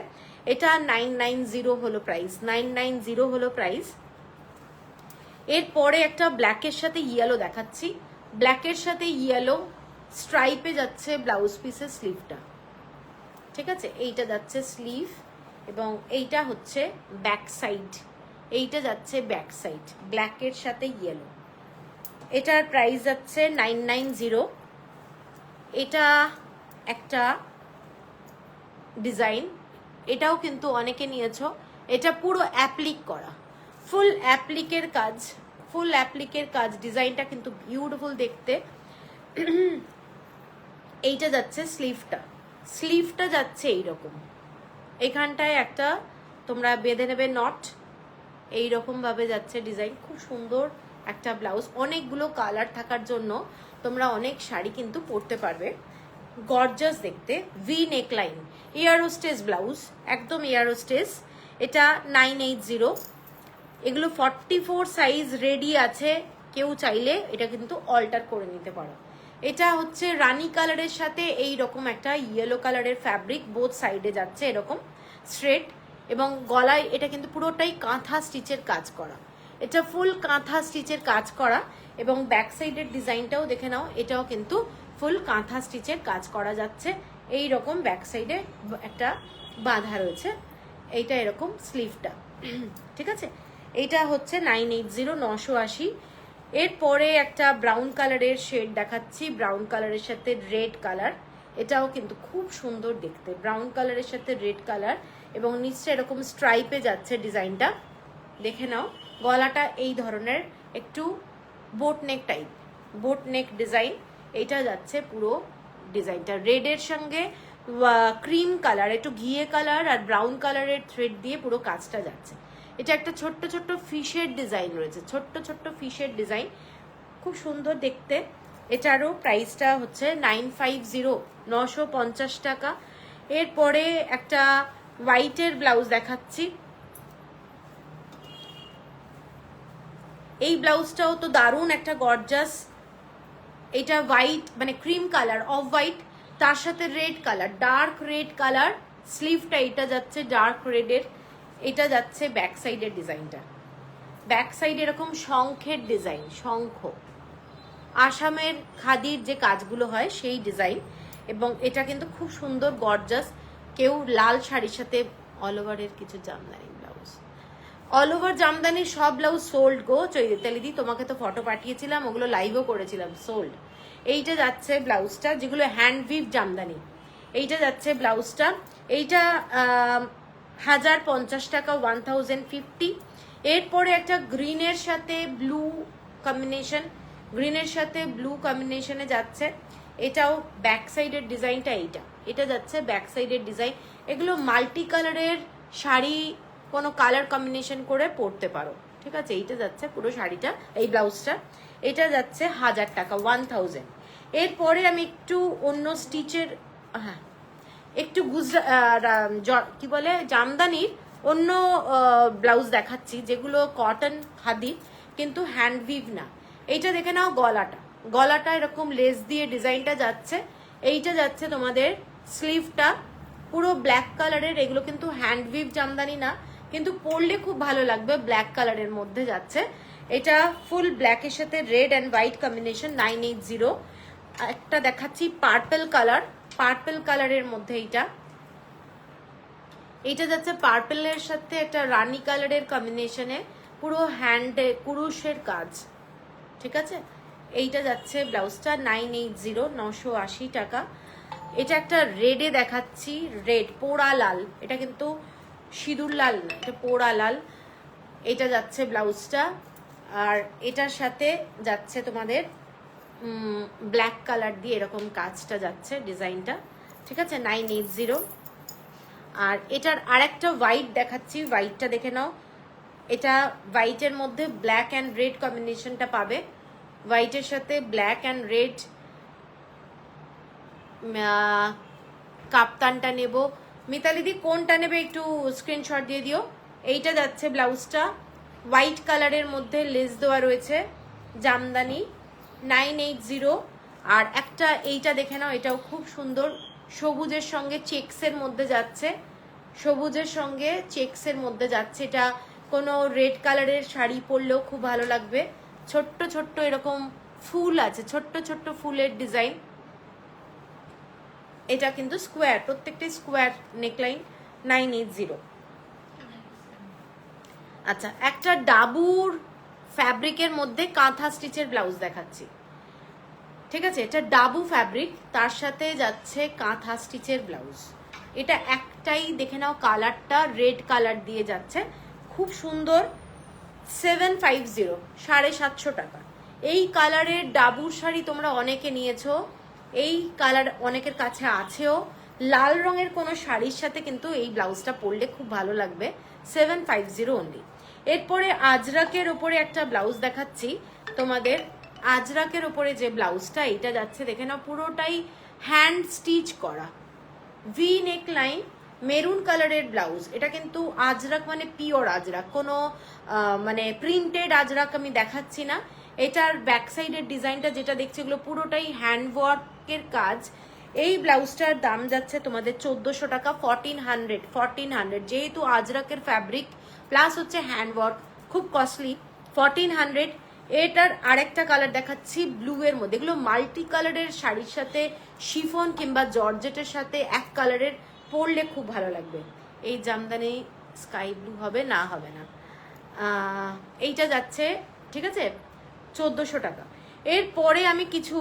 এটা 990 হলো প্রাইস, 990 হলো প্রাইস। এরপরে একটা ব্ল্যাকের সাথে ইয়েলো দেখাচ্ছি, ব্ল্যাকের সাথে ইয়েলো স্ট্রাইপে যাচ্ছে ব্লাউজ পিসের স্লিভটা, ঠিক আছে। এইটা যাচ্ছে স্লিভ, এবং এইটা হচ্ছে ব্যাক সাইড, এইটা যাচ্ছে ব্যাক সাইড ব্ল্যাকের সাথে ইয়েলো। এটার প্রাইস যাচ্ছে 990। এটা একটা ডিজাইন, এটাও কিন্তু অনেকে নিয়েছো, এটা পুরো অ্যাপ্লিক করা, ফুল অ্যাপ্লিকের কাজ, ফুল অ্যাপ্লিকের কাজ, ডিজাইনটা কিন্তু বিউটিফুল দেখতে। এইটা যাচ্ছে স্লিভটা, স্লিভটা যাচ্ছে এইরকম, এখানটায় একটা তোমরা বেঁধে নেবে নট, এইরকম ভাবে যাচ্ছে ডিজাইন, খুব সুন্দর একটা ব্লাউজ, অনেকগুলো কালার থাকার জন্য তোমরা অনেক শাড়ি কিন্তু পরতে পারবে, গর্জাস দেখতে। ভি নেকলাইন, এয়ারোস্টেস ব্লাউজ, একদম এয়ারোস্টেস, এটা 980। এগুলো 44 সাইজ রেডি আছে, কেউ চাইলে এটা কিন্তু অল্টার করে নিতে পারো। এটা হচ্ছে রানী কালারের সাথে এই রকম একটা ইয়েলো কালারের ফ্যাব্রিক, বোথ সাইডে যাচ্ছে এরকম স্ট্রেট, এবং গলায় এটা কিন্তু পুরোটাই কাঁথা স্টিচের কাজ করা, এটা ফুল কাঁথা স্টিচের কাজ করা, এবং ব্যাক সাইডের ডিজাইনটাও দেখে নাও, এটাও কিন্তু ফুল কাঁথা স্টিচের কাজ করা যাচ্ছে। এই রকম ব্যাক সাইডে একটা বাঁধা রয়েছে, এইটা এরকম স্লিভটা, ঠিক আছে। এইটা হচ্ছে 980, 980। এরপরে একটা ব্রাউন কালারের শেড দেখাচ্ছি, ব্রাউন কালারের সাথে রেড কালার, এটাও কিন্তু খুব সুন্দর দেখতে, ব্রাউন কালারের সাথে রেড কালার, এবং নিচটা এরকম স্ট্রাইপে যাচ্ছে ডিজাইনটা, দেখে নাও। গলাটা এই ধরনের একটু বোট নেক টাইপ, বোট নেক ডিজাইন, এইটা যাচ্ছে পুরো ডিজাইনটা রেডের সঙ্গে ক্রিম কালার, একটু ঘিয়ে কালার আর ব্রাউন কালারের থ্রেড দিয়ে পুরো কাজটা যাচ্ছে। এটা একটা ছোট্ট ছোট্ট ফিশের ডিজাইন রয়েছে, ছোট্ট ছোট্ট ফিশের ডিজাইন, খুব সুন্দর দেখতে। এটারও প্রাইসটা হচ্ছে 950, 950 টাকা। এরপরে একটা হোয়াইটের ব্লাউজ দেখাচ্ছি, এই ব্লাউজটাও তো দারুণ একটা গর্জাস, এটা হোয়াইট মানে ক্রিম কালার, অফ হোয়াইট, তার সাথে red colour, dark red colour, স্লিভটা এটা যাচ্ছে ডার্ক রেডের, এটা যাচ্ছে ব্যাক সাইডের ডিজাইনটা, ব্যাক সাইড এরকম শঙ্খের ডিজাইন, শঙ্খ, আসামের খাদির যে কাজগুলো হয় সেই ডিজাইন, এবং এটা কিন্তু খুব সুন্দর গর্জাস। কেউ লাল শাড়ির সাথে অল ওভারের কিছু জামদানি ব্লাউজ, অল ওভার জামদানির সব ব্লাউজ সোল্ড গো চৈতালিদি, তোমাকে তো ফটো পাঠিয়েছিলাম, ওগুলো লাইভও করেছিলাম, সোল্ড। এইটা যাচ্ছে ব্লাউজটা, যেগুলো হ্যান্ড উইভ জামদানি, এইটা যাচ্ছে ব্লাউজটা, এইটা 1050 টাকা, 1050। এরপরে একটা গ্রিনের সাথে ব্লু কম্বিনেশন, গ্রিনের সাথে ব্লু কম্বিনেশনে যাচ্ছে, এটাও ব্যাক সাইডের ডিজাইনটা, এটা যাচ্ছে ব্যাক সাইডের ডিজাইন। এগুলো মাল্টি কালারের শাড়ি কোনো কালার কম্বিনেশন করে পরতে পারো, ঠিক আছে। এইটা যাচ্ছে পুরো শাড়িটা, এই ব্লাউজটা, এটা যাচ্ছে 1000 টাকা, 1000। এরপরে আমি একটু অন্য স্টিচের, হ্যাঁ একটু কি বলে জামদানির অন্য ব্লাউজ দেখাচ্ছি, যেগুলো কটন খাদি কিন্তু হ্যান্ড উইভ না। এইটা দেখে নাও, গলাটা, গলাটা এরকম লেস দিয়ে ডিজাইনটা যাচ্ছে, এইটা যাচ্ছে তোমাদের স্লিভটা পুরো ব্ল্যাক কালারের, এগুলো কিন্তু হ্যান্ড উইভ জামদানি না, কিন্তু পরলে খুব ভালো লাগবে, ব্ল্যাক কালারের মধ্যে যাচ্ছে। এটা ফুল ব্ল্যাকের সাথে রেড অ্যান্ড হোয়াইট কম্বিনেশন, 980। একটা দেখাচ্ছি পার্পল কালার, পার্পল কালারের মধ্যে এইটা যাচ্ছে পার্পলের সাথে একটা রানী কালারের কম্বিনেশনে, পুরো হ্যান্ডে কুরুশের কাজ, ঠিক আছে। এইটা যাচ্ছে ব্লাউজটা 980, 980 টাকা। এটা একটা রেডে দেখাচ্ছি, রেড পোড়া লাল, এটা কিন্তু সিঁদুর লাল না, এটা পোড়া লাল, এটা যাচ্ছে ব্লাউজটা, আর এটার সাথে যাচ্ছে তোমাদের ব্ল্যাক কালার দিয়ে এরকম কাজটা যাচ্ছে ডিজাইনটা, ঠিক আছে, 980। আর এটার আরেকটা হোয়াইট দেখাচ্ছি, হোয়াইটটা দেখে নাও, এটা হোয়াইটের মধ্যে ব্ল্যাক অ্যান্ড রেড কম্বিনেশনটা পাবে, হোয়াইটের সাথে ব্ল্যাক অ্যান্ড রেড কাপ্তানটা নেব। মিতালিদি কোনটা নেবে একটু স্ক্রিনশট দিয়ে দিও। এইটা যাচ্ছে ব্লাউজটা, হোয়াইট কালারের মধ্যে লেস দেওয়া রয়েছে, জামদানি, 980। আর একটা এইটা দেখে নাও, এটাও খুব সুন্দর, সবুজের সঙ্গে চেক্সের মধ্যে যাচ্ছে, সবুজের সঙ্গে চেক্সের মধ্যে যাচ্ছে, এটা কোনো রেড কালারের শাড়ি পরলেও খুব ভালো লাগবে। ছোট্ট ছোট্ট এরকম ফুল আছে, ছোট্ট ছোট্ট ফুলের ডিজাইন, এটা কিন্তু স্কোয়ার, প্রত্যেকটা স্কোয়ার নেকলাইন, 980। আচ্ছা, একটা ডাবুর ফ্যাব্রিকের মধ্যে কাঁথা স্টিচের ব্লাউজ দেখাচ্ছি, ঠিক আছে। এটা ডাবু ফ্যাব্রিক, তার সাথে যাচ্ছে কাঁথা স্টিচের ব্লাউজ, এটা একটাই দেখে নাও, কালারটা রেড কালার দিয়ে যাচ্ছে, খুব সুন্দর, 750, 750 টাকা। এই কালারের ডাবুর শাড়ি তোমরা অনেকে নিয়েছো, এই কালার অনেকের কাছে আছেও, লাল রঙের কোনো শাড়ির সাথে কিন্তু এই ব্লাউজটা পরলে খুব ভালো লাগবে, 750 অনলি। এরপরে আজরাকের ওপরে একটা ব্লাউজ দেখাচ্ছি তোমাদের, আজরাকের ওপরে যে ব্লাউজটা, এটা যাচ্ছে দেখে নাও, পুরোটাই হ্যান্ড স্টিচ করা, ভি নেক লাইন, মেরুন কালারের ব্লাউজ। এটা কিন্তু আজরাক মানে পিওর আজরাক, কোনো মানে প্রিন্টেড আজরাক আমি দেখাচ্ছি না, এটার ব্যাক সাইডের ডিজাইনটা যেটা দেখছে এগুলো পুরোটাই হ্যান্ডওয়ার্কের কাজ। এই ব্লাউজটার দাম যাচ্ছে তোমাদের 1400 টাকা, 1400 যেহেতু আজরাকের ফ্যাব্রিক প্লাস হচ্ছে হ্যান্ডওয়ার্ক, খুব কস্টলি, 1400। এটার আরেকটা কালার দেখাচ্ছি ব্লু এর মধ্যে। এগুলো মাল্টি কালারের শাড়ির সাথে শিফন কিংবা জর্জেটের সাথে এক কালারের পরলে খুব ভালো লাগবে। এই জামদানি স্কাই ব্লু হবে না, হবে না, এইটা যাচ্ছে ঠিক আছে 1400 টাকা। এরপরে আমি কিছু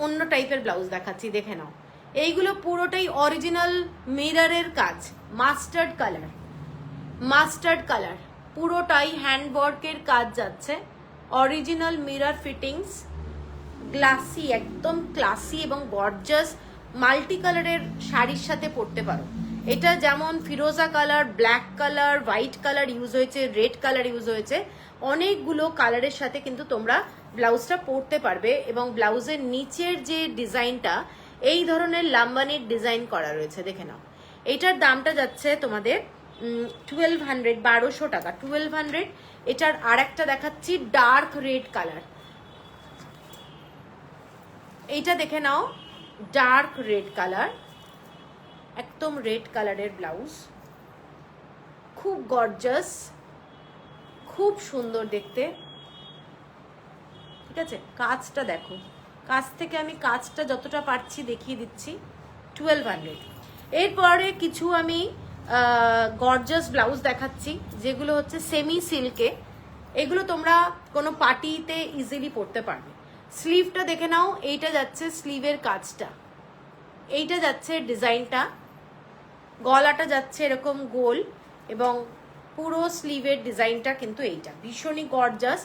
অন্য টাইপের ব্লাউজ দেখাচ্ছি, দেখে নাও। এইগুলো পুরোটাই অরিজিনাল মিররের কাজ, মাস্টার্ড কালার, পুরোটাই হ্যান্ডওয়ার্কের কাজ যাচ্ছে, অরিজিনাল মিরর ফিটিংস, গ্লাসি, একদম ক্লাসি এবং গর্জাস মাল্টি কালারের শাড়ির সাথে পরতে পারো। এটা যেমন ফিরোজা colour, black colour, white colour use হয়েছে, রেড কালার ইউজ হয়েছে, অনেকগুলো কালারের সাথে কিন্তু তোমরা ব্লাউজটা পরতে পারবে। এবং ব্লাউজের নিচের যে ডিজাইনটা এই ধরনের লাম্বানির ডিজাইন করা রয়েছে, দেখে নাও। এটার দামটা যাচ্ছে তোমাদের 1200 টাকা, 1200। এটার আর একটা দেখাচ্ছি ডার্ক রেড কালার, এইটা দেখে নাও, ডার্ক রেড কালার, একদম রেড কালারের ব্লাউজ, খুব গর্জাস, খুব সুন্দর দেখতে, ঠিক আছে। কাজটা দেখো, কাজ থেকে আমি কাজটা যতটা পারছি দেখিয়ে দিচ্ছি, 1200। এরপরে কিছু আমি গর্জাস ব্লাউজ দেখাচ্ছি যেগুলো হচ্ছে সেমি সিল্কে। এগুলো তোমরা কোনো পার্টিতে ইজিলি পরতে পারবে। স্লিভটা দেখে নাও, এইটা যাচ্ছে স্লিভের কাজটা, এইটা যাচ্ছে ডিজাইনটা, গলাটা যাচ্ছে এরকম গোল এবং পুরো স্লিভের ডিজাইনটা কিন্তু এইটা ভীষণই গর্জাস।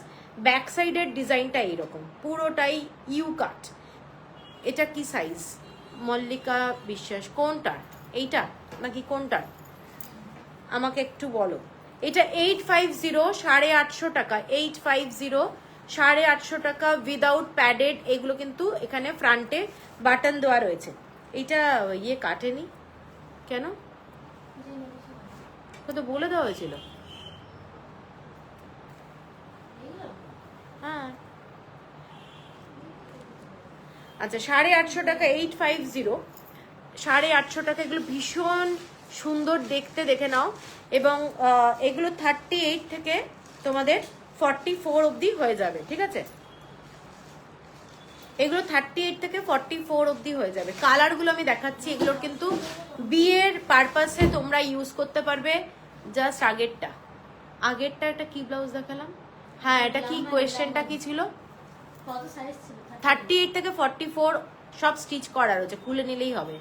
ব্যাক সাইডের ডিজাইনটা এইরকম পুরোটাই ইউ কাট। এটা কি সাইজ মল্লিকা বিশ্বাস, কোনটার, এইটা নাকি কোনটার আমাকে একটু বলো। এটা 850, 850 টাকা, 850, 850 টাকা, উইদাউট প্যাডেড। এগুলো কিন্তু এখানে ফ্রন্টে বাটন দেওয়া রয়েছে। এটা ইয়ে কাটেনি কেন, তো বলে দেওয়া হয়েছিল। হ্যাঁ আচ্ছা, 850 টাকা, 850, 850 টাকা। এগুলো ভীষণ সুন্দর দেখতে, দেখে নাও। এবং এগুলো 38 থেকে তোমাদের 44 অবধি হয়ে যাবে, ঠিক আছে। এগুলো 38 থেকে 44 অবধি হয়ে যাবে। কালারগুলো আমি দেখাচ্ছি, এগুলোর কিন্তু বিয়ের পারপাসে তোমরা ইউজ করতে পারবে। জাস্ট আগেরটা এটা কি ব্লাউজ দেখালাম, হ্যাঁ এটা কি কোয়েশ্চেনটা কি ছিল, 38 থেকে 44 সব স্টিচ করা রয়েছে, খুলে নিলেই হবে।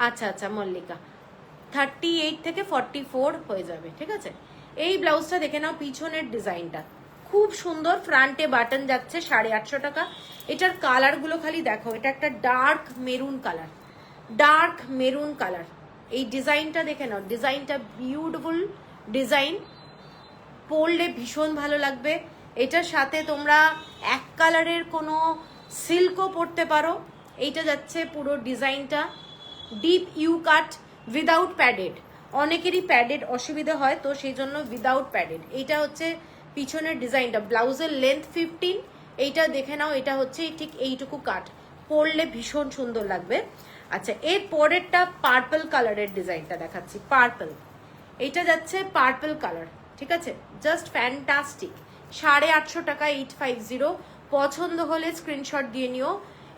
আচ্ছা আচ্ছা মল্লিকা, 38 থেকে 44 হয়ে যাবে, ঠিক আছে। এই ব্লাউজটা দেখে নাও, পিছনের ডিজাইনটা খুব সুন্দর, ফ্রন্টে বাটন যাচ্ছে, 850 টাকা। এটার কালারগুলো খালি দেখো, এটা একটা ডার্ক মেরুন কালার, এই ডিজাইনটা দেখে নাও, ডিজাইনটা বিউটিফুল ডিজাইন, পরলে ভীষণ ভালো লাগবে। এটার সাথে তোমরা এক কালারের কোনো সিল্কও পরতে পারো। এইটা যাচ্ছে পুরো ডিজাইনটা deep U cut without padded. অনেকেরই প্যাডেড অসুবিধা হয়, তো সেই জন্য উইদাউট প্যাডেড। এইটা হচ্ছে পিছনের ডিজাইনটা, ব্লাউজের লেন্থ 15। এইটা দেখে নাও, এটা হচ্ছে ঠিক এইটুকু কাট, পরলে ভীষণ সুন্দর লাগবে। আচ্ছা, এর পরেরটা পার্পল কালারের ডিজাইনটা দেখাচ্ছি, পার্পল। এইটা যাচ্ছে পার্পল কালার, ঠিক আছে, জাস্ট ফ্যান্টাস্টিক। 850 টাকা, 850। পছন্দ হলে স্ক্রিনশট দিয়ে নিও।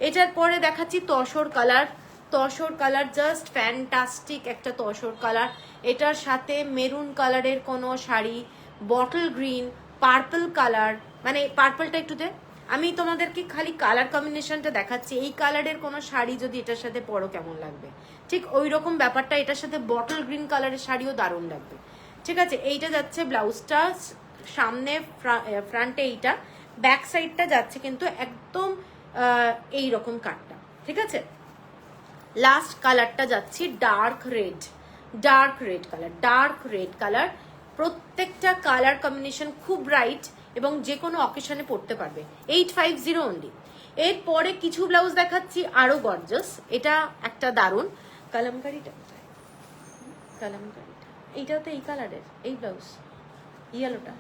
এটার পরে দেখাচ্ছি তসর কালার, জাস্ট ফ্যান্টাস্টিক একটা তসর কালার। এটার সাথে মেরুন কালারের কোনো sari, bottle green, purple colour, মানে পার্পলটা একটু দে, আমি তোমাদেরকে খালি কালার কম্বিনেশনটা দেখাচ্ছি। এই কালারের কোনো শাড়ি যদি এটার সাথে পরো কেমন লাগবে, ঠিক ওই রকম ব্যাপারটা। এটার সাথে বটল গ্রিন কালারের শাড়িও দারুণ লাগবে, ঠিক আছে। এইটা যাচ্ছে ব্লাউজটা, সামনে ফ্রন্টে এইটা, ব্যাক সাইডটা যাচ্ছে কিন্তু একদম এইরকম কাটটা, ঠিক আছে। লাস্ট কালারটা যাচ্ছি ডার্ক রেড কালার। প্রত্যেকটা কালার কম্বিনেশন খুব ব্রাইট এবং যে কোনো অকেশনে পরতে পারবে। 850 অনলি। এরপরে কিছু ব্লাউজ দেখাচ্ছি আরো গর্জাস। এটা একটা দারুণ কালামকারিটা, এইটাও তো এই কালারের, এই ব্লাউজ ইয়েলোটা,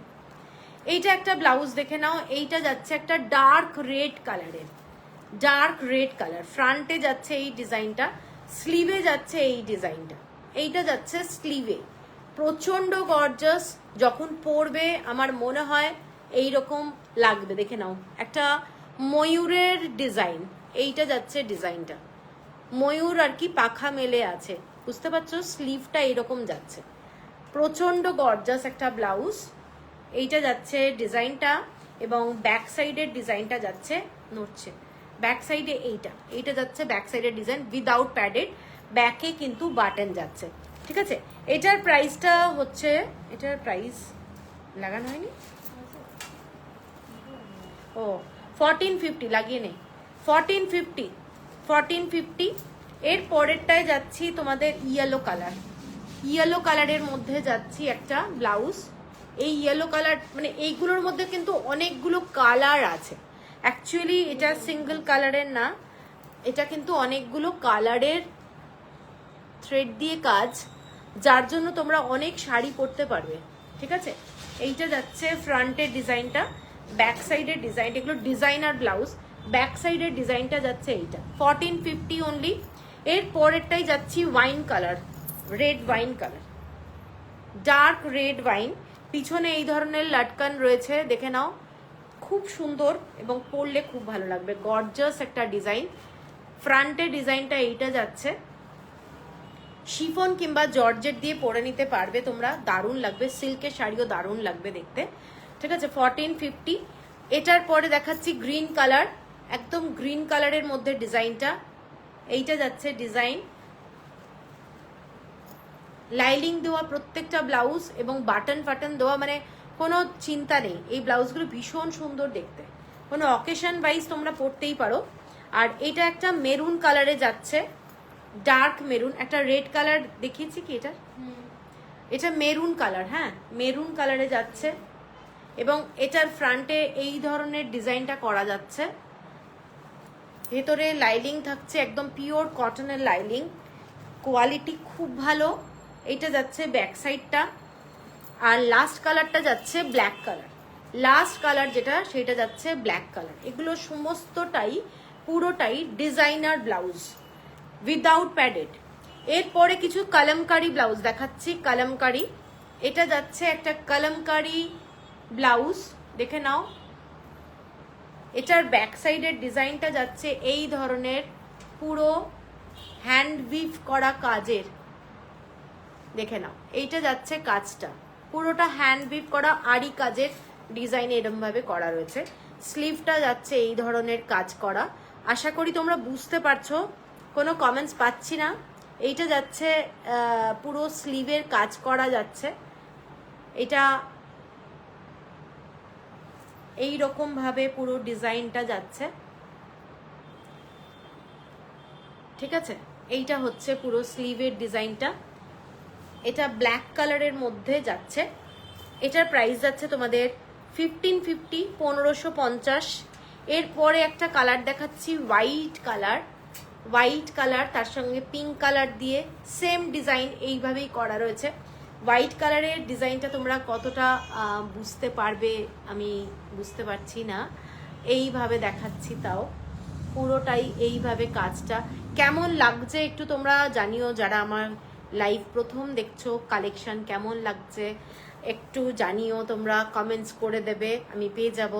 এইটা একটা ব্লাউজ দেখে নাও, এইটা যাচ্ছে একটা ডার্ক রেড কালারের, ডার্ক রেড কালার। ফ্রন্টে যাচ্ছে এই ডিজাইনটা, স্লিভে যাচ্ছে এই ডিজাইনটা, এইটা যাচ্ছে স্লিভে। প্রচন্ড গর্জাস, যখন পরবে আমার মনে হয় এইরকম লাগবে। দেখে নাও, একটা ময়ূরের ডিজাইন, এইটা যাচ্ছে ডিজাইনটা ময়ূর আর কি পাখা মেলে আছে, বুঝতে পারছো? স্লিভটা এইরকম যাচ্ছে, প্রচন্ড গর্জাস একটা ব্লাউজ। এইটা যাচ্ছে ডিজাইনটা, এবং ব্যাক সাইডের ডিজাইনটা যাচ্ছে, নড়ছে ব্যাক সাইডে, এইটা যাচ্ছে ব্যাক সাইডের ডিজাইন উইদাউট প্যাডেড, ব্যাকে কিন্তু বাটন যাচ্ছে, ঠিক আছে? এটার প্রাইসটা হচ্ছে, এটার প্রাইস লাগানো হয়নি, ও 1450 লাগিয়ে নেই, 1450। এর পরেরটায় যাচ্ছি তোমাদের ইয়েলো কালার, ইয়েলো কালারের মধ্যে যাচ্ছি একটা ব্লাউজ। এই ইয়েলো কালার মানে এইগুলোর মধ্যে কিন্তু অনেকগুলো কালার আছে, অ্যাকচুয়ালি এটা সিঙ্গেল কালারের না, এটা কিন্তু অনেকগুলো কালারের থ্রেড দিয়ে কাজ, যার জন্য তোমরা অনেক শাড়ি পরতে পারবে, ঠিক আছে? এইটা যাচ্ছে ফ্রন্টের ডিজাইনটা, ব্যাক সাইডের ডিজাইনটা, এগুলো ডিজাইনার ব্লাউজ, ব্যাক সাইডের ডিজাইনটা যাচ্ছে এইটা 1450 অনলি। এর পরেরটাই যাচ্ছি wine colour, red wine colour, dark red wine. পিছনে এই ধরনের লাটকান রয়েছে, দেখে নাও, খুব সুন্দর এবং পরলে খুব ভালো লাগবে, গর্জাস একটা ডিজাইন। ফ্রন্টের ডিজাইনটা এইটা যাচ্ছে, শিফন কিংবা জর্জেট দিয়ে পরে নিতে পারবে তোমরা, দারুণ লাগবে, সিল্কের শাড়িও দারুণ লাগবে দেখতে, ঠিক আছে? 1450। এটার পরে দেখাচ্ছি গ্রিন কালার, একদম গ্রিন কালারের মধ্যে ডিজাইনটা, এইটা যাচ্ছে ডিজাইন, লাইলিং দেওয়া প্রত্যেকটা ব্লাউজ এবং বাটন ফাটন দেওয়া, মানে কোনো চিন্তা নেই, এই ব্লাউজগুলো ভীষণ সুন্দর দেখতে, কোনো অকেশন ওয়াইজ তোমরা পরতেই পারো। আর এটা একটা মেরুন কালারে যাচ্ছে, ডার্ক মেরুন, একটা রেড কালার দেখিয়েছি কি এটা, এটা মেরুন কালার, হ্যাঁ মেরুন কালারে যাচ্ছে, এবং এটার ফ্রন্টে এই ধরনের ডিজাইনটা করা যাচ্ছে, ভেতরে লাইলিং থাকছে, একদম পিওর কটনের লাইলিং, কোয়ালিটি খুব ভালো। এইটা যাচ্ছে ব্যাক সাইডটা, আর লাস্ট কালারটা যাচ্ছে ব্ল্যাক কালার, লাস্ট কালার যেটা সেটা যাচ্ছে ব্ল্যাক কালার। এগুলো সমস্তটাই পুরোটাই ডিজাইনার ব্লাউজ উইদাউট প্যাডেড। এরপরে কিছু কলমকারি ব্লাউজ দেখাচ্ছি, কলমকারি, এটা যাচ্ছে একটা কলমকারি ব্লাউজ, দেখে নাও, এটার ব্যাক সাইডের ডিজাইনটা যাচ্ছে এই ধরনের পুরো হ্যান্ড উইভ করা কাজের, দেখে নাও, এইটা যাচ্ছে কাজটা পুরোটা হ্যান্ড উইভ করা আরি কাজের ডিজাইন এরকম ভাবে করা রয়েছে, স্লিভটা যাচ্ছে এই ধরনের কাজ করা। আশা করি তোমরা বুঝতে পারছো, কোনো কমেন্টস পাচ্ছি না। এইটা যাচ্ছে পুরো স্লিভের কাজ করা যাচ্ছে, এটা এই রকম ভাবে পুরো ডিজাইনটা যাচ্ছে, ঠিক আছে? এইটা হচ্ছে পুরো স্লিভের ডিজাইনটা, এটা ব্ল্যাক কালারের মধ্যে যাচ্ছে। এটার প্রাইস যাচ্ছে তোমাদের 1550, 1550। এরপরে একটা কালার দেখাচ্ছি হোয়াইট কালার, হোয়াইট কালার তার সঙ্গে পিঙ্ক কালার দিয়ে সেম ডিজাইন এইভাবেই করা রয়েছে। হোয়াইট কালারের ডিজাইনটা তোমরা কতটা বুঝতে পারবে আমি বুঝতে পারছি না, এইভাবে দেখাচ্ছি, তাও পুরোটাই এইভাবে কাজটা কেমন লাগছে একটু তোমরা জানিও, যারা আমার লাইভ প্রথম দেখছো, কালেকশন কেমন লাগছে একটু জানিও, তোমরা কমেন্টস করে দেবে, আমি পেয়ে যাব।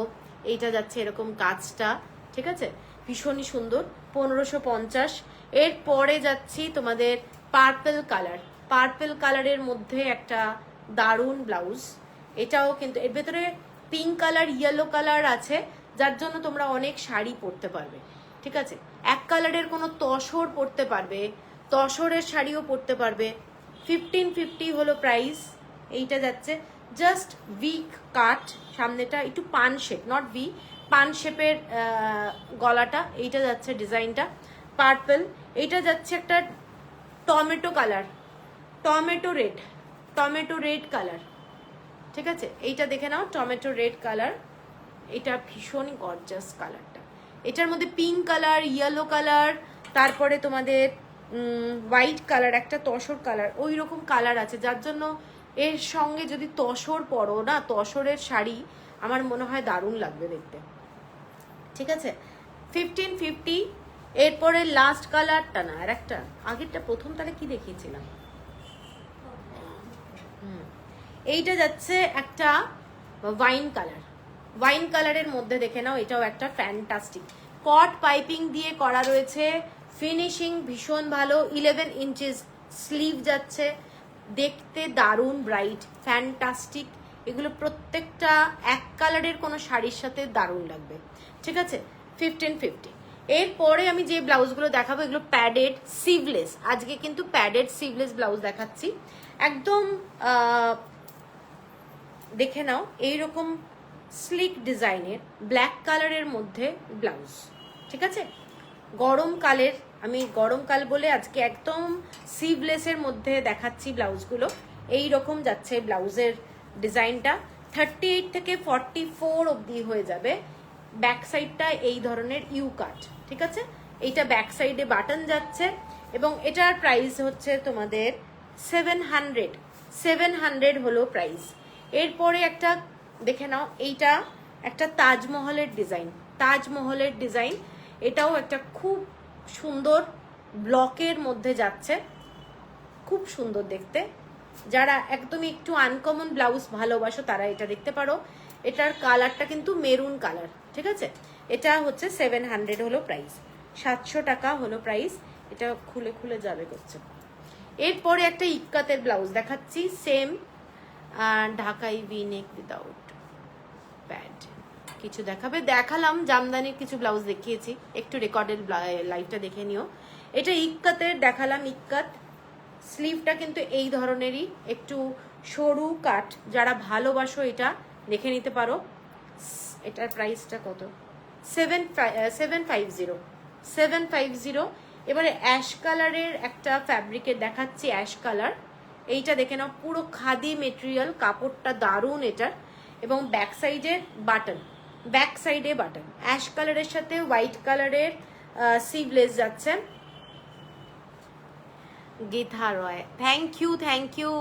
এইটা যাচ্ছে এরকম কাজটা, ঠিক আছে? ভীষণই সুন্দর, 1550। এরপরে যাচ্ছি তোমাদের পার্পল কালার, পার্পল কালারের মধ্যে একটা দারুণ ব্লাউজ, এটাও কিন্তু এর ভেতরে পিঙ্ক কালার ইয়েলো কালার আছে, যার জন্য তোমরা অনেক শাড়ি পরতে পারবে, ঠিক আছে? এক কালারের কোনো তসর পরতে পারবে, তসরের শাড়িও পরতে পারবে। 1550 হলো প্রাইস। এইটা যাচ্ছে জাস্ট উইক কাট, সামনেটা একটু পান শেপ, নট ভি, পান শেপের গলাটা, এইটা যাচ্ছে ডিজাইনটা পার্পল। এইটা যাচ্ছে একটা tomato colour, tomato red, tomato red colour, ঠিক আছে? এইটা দেখে নাও, টমেটো রেড কালার, এটা ভীষণই গর্জাস কালারটা। এটার মধ্যে পিঙ্ক কালার, ইয়েলো কালার, তারপরে তোমাদের হোয়াইট কালার, একটা তসর কালার, ওই রকম কালার আছে, যার জন্য এর সঙ্গে যদি তসর পরো না, তসরের শাড়ি আমার মনে হয় দারুণ লাগবে দেখতে। ঠিক আছে, 1550। এরপরে লাস্ট কালারটা না, আর একটা আগেরটা প্রথম তাহলে কি দেখিয়েছিলাম, এইটা যাচ্ছে একটা ওয়াইন কালার। ওয়াইন কালারের মধ্যে দেখে নাও, এটাও একটা ফ্যান্টাস্টিক কট পাইপিং দিয়ে করা রয়েছে, ফিনিশিং ভীষণ ভালো, 11 ইঞ্চেস স্লিভ যাচ্ছে, দেখতে দারুণ ব্রাইট, ফ্যান্টাস্টিক। এগুলো প্রত্যেকটা এক কালারের কোনো শাড়ির সাথে দারুণ লাগবে। ঠিক আছে, 1550। এরপরে আমি যে ব্লাউজগুলো দেখাবো এগুলো প্যাডেড সিভলেস। আজকে কিন্তু প্যাডেড সিভলেস ব্লাউজ দেখাচ্ছি, একদম দেখে নাও এইরকম স্লিক ডিজাইনের ব্ল্যাক কালারের মধ্যে ব্লাউজ। ঠিক আছে, গরমকালের, আমি গরমকাল বলে আজকে একদম সিভলেসের মধ্যে দেখাচ্ছি ব্লাউজগুলো। এই রকম যাচ্ছে ব্লাউজের ডিজাইনটা, 38 থেকে 44 অবধি হয়ে যাবে। ব্যাক সাইডটা এই ধরনের ইউ কাট। ঠিক আছে, এইটা ব্যাক সাইডে বাটন যাচ্ছে এবং এটার প্রাইস হচ্ছে তোমাদের 700 হলো প্রাইস। এরপরে একটা দেখে নাও, এইটা একটা তাজমহলের ডিজাইন, তাজমহলের ডিজাইন, এটাও একটা খুব সুন্দর ব্লকের মধ্যে যাচ্ছে, খুব সুন্দর দেখতে। যারা একদমই একটু আনকমন ব্লাউজ ভালোবাসো তারা এটা দেখতে পারো। এটার কালারটা কিন্তু মেরুন কালার। ঠিক আছে, এটা হচ্ছে 700 হলো প্রাইস, 700 টাকা হলো প্রাইস। এটা খুলে খুলে যাবে করছে। এরপরে একটা ইক্কাতের ব্লাউজ দেখাচ্ছি, সেম ঢাকাই ভি নেক উইদাউট প্যাড কিছু দেখালাম, জামদানির কিছু ব্লাউজ দেখিয়েছি, একটু রেকর্ডের লাইভটা দেখে নিও। এটা ইক্কাতের দেখালাম, ইক্কাত স্লিভটা কিন্তু এই ধরনেরই একটু সরু কাট, যারা ভালোবাসো এটা দেখে নিতে পারো। এটার প্রাইসটা কত, 750। এবারে অ্যাশ কালারের একটা ফ্যাব্রিকের দেখাচ্ছি, অ্যাশ কালার। এইটা দেখে নাও, পুরো খাদি মেটেরিয়াল, কাপড়টা দারুণ এটার, এবং ব্যাক সাইডের বাটন, ব্যাক সাইডে বাটন অ্যাশ কালারের সাথে হোয়াইট কালারের সিভলেস যাচ্ছে। গীতা রয়, থ্যাংক ইউ।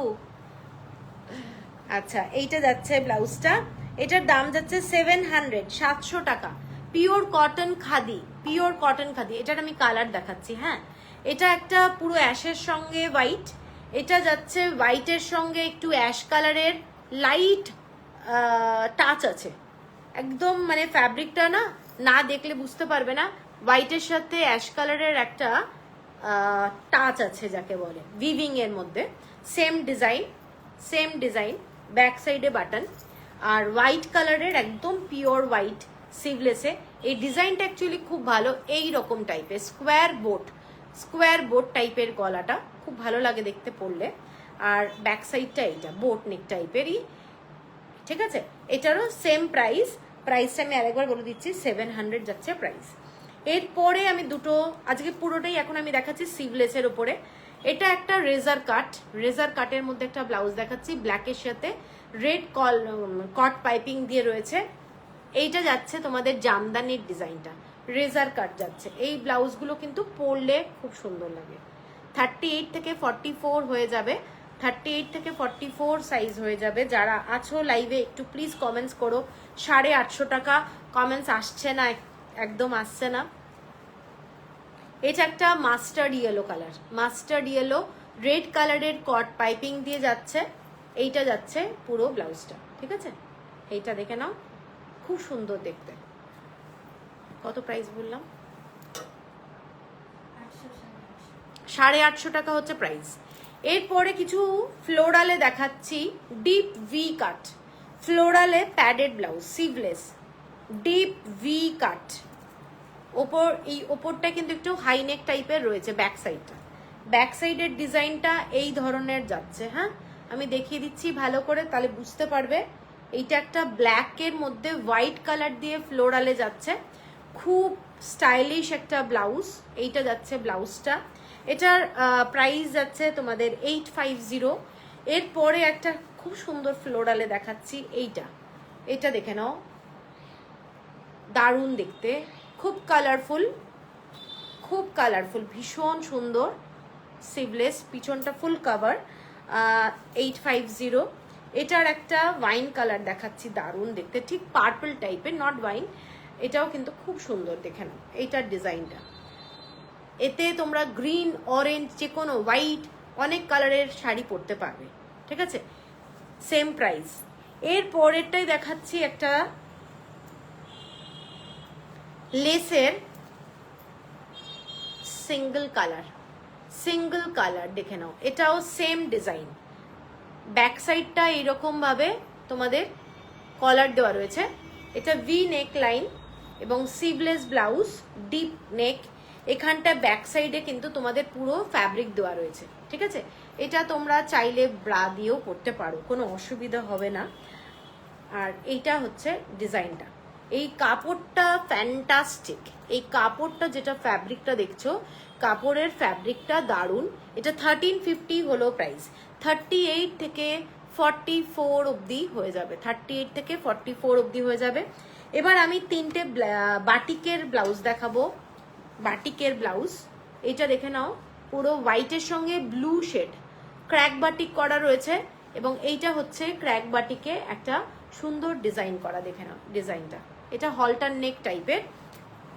আচ্ছা, এইটা যাচ্ছে ব্লাউজটা, এটার দাম যাচ্ছে 700 টাকা। Pure cotton khadi, pure cotton khadi. এটার আমি কালার দেখাচ্ছি। হ্যাঁ, এটা একটা পুরো অ্যাশের সঙ্গে হোয়াইট, এটা যাচ্ছে হোয়াইটের সঙ্গে একটু অ্যাশ কালারের লাইট টাচ আছে, একদম মানে ফ্যাব্রিকটা না, না দেখলে বুঝতে পারবে না, হোয়াইটের সাথে অ্যাশ কালারের একটা টাচ আছে যাকে বলে, উইভিং এর মধ্যে। সেম ডিজাইন, ব্যাক সাইডে বাটন, আর হোয়াইট কালারের একদম পিওর হোয়াইট সিভলেসে। এই ডিজাইনটা অ্যাকচুয়ালি খুব ভালো, এই রকম টাইপের স্কোয়ার বোট টাইপের গলাটা খুব ভালো লাগে দেখতে পড়লে, আর ব্যাক সাইডটা এইটা বোট নেক টাইপেরই। ঠিক আছে, এটারও সেম প্রাইসটা আমি আরেকবার বলে দিচ্ছি, 700 যাচ্ছে প্রাইস। এরপরে আমি দুটো, আজকে পুরোটাই এখন আমি দেখাচ্ছি সিভলেসের ওপরে। এটা একটা রেজার কাটের মধ্যে একটা ব্লাউজ দেখাচ্ছি, ব্ল্যাকের সাথে রেড কট পাইপিং দিয়ে রয়েছে। এইটা যাচ্ছে তোমাদের জামদানির ডিজাইনটা, রেজার কাট যাচ্ছে। এই ব্লাউজগুলো কিন্তু পরলে খুব সুন্দর লাগে। 38 থেকে 44 হয়ে যাবে, 38 থেকে 44 সাইজ হয়ে যাবে। যারা আছো লাইভে একটু প্লিজ কমেন্টস করো। 850 টাকা, কমেন্টস আসছে না, একদম আসছে না। এটা একটা মাস্টার্ড ইয়েলো রেড কালারের কট পাইপিং দিয়ে যাচ্ছে। এইটা যাচ্ছে পুরো ব্লাউজটা। ঠিক আছে, এইটা দেখে নাও, খুব সুন্দর দেখতে। কত প্রাইস বললাম, 850 টাকা হচ্ছে প্রাইস। এরপরে কিছু ফ্লোরালে দেখাচ্ছি, ডিপ ভি কাট ফ্লোরালে padded blouse sleeveless, deep V cut. এই ওপরটা কিন্তু একটু হাইনেক টাইপের রয়েছে, ব্যাক সাইডের ডিজাইনটা এই ধরনের যাচ্ছে। হ্যাঁ, আমি দেখিয়ে দিচ্ছি ভালো করে, তাহলে বুঝতে পারবে। এইটা একটা ব্ল্যাকের মধ্যে হোয়াইট কালার দিয়ে ফ্লোরালে যাচ্ছে, খুব স্টাইলিশ একটা ব্লাউজ। এইটা যাচ্ছে ব্লাউজটা, এটার প্রাইস যাচ্ছে তোমাদের 850। এরপরে একটা খুব সুন্দর ফ্লোরালে দেখাচ্ছি, এইটা দেখে নাও, দারুণ দেখতে, খুব কালারফুল, ভীষণ সুন্দর সিভলেস, পিছনটা ফুল কভার, 850। এটার একটা ওয়াইন কালার দেখাচ্ছি, দারুণ দেখতে, ঠিক পার্পল টাইপের, নট ওয়াইন। এটাও কিন্তু খুব সুন্দর, দেখে নাও এইটার ডিজাইনটা। এতে তোমরা গ্রিন, অরেঞ্জ, যে কোনো হোয়াইট, অনেক কালারের শাড়ি পরতে পারবে, ঠিক আছে। Same price. এর পরেরটাই দেখাচ্ছি একটা লেসের সিঙ্গেল কালার, দেখে নাও, এটাও সেম ডিজাইন। ব্যাক সাইডটা এইরকম ভাবে তোমাদের কলার দেওয়া রয়েছে। এটা ভি নেক লাইন এবং সিভলেস ব্লাউজ, ডিপ নেক। এখানটা ব্যাক সাইডে কিন্তু তোমাদের পুরো ফ্যাব্রিক দেওয়া রয়েছে, ঠিক আছে। এটা তোমরা চাইলে ব্রা দিয়েও পরতে পারো, কোনো অসুবিধা হবে না। আর এইটা হচ্ছে ডিজাইনটা। এই কাপড়টা ফ্যান্টাস্টিক, এই কাপড়টা যেটা ফ্যাব্রিকটা দেখছো, কাপড়ের ফ্যাব্রিকটা দারুণ। এটা 1350 হলো প্রাইস। 38 থেকে 44 অবধি হয়ে যাবে, 38 থেকে 44 অবধি হয়ে যাবে। এবার আমি তিনটে বাটিকের ব্লাউজ দেখাবো। বাটিকের ব্লাউজ এটা দেখে নাও, পুরো হোয়াইটের সঙ্গে ব্লু শেড ক্র্যাক বাটিক করা রয়েছে, এবং এইটা হচ্ছে ক্র্যাক বাটিকে একটা সুন্দর ডিজাইন করা, দেখে নাও ডিজাইনটা। এটা হলটার নেক টাইপের,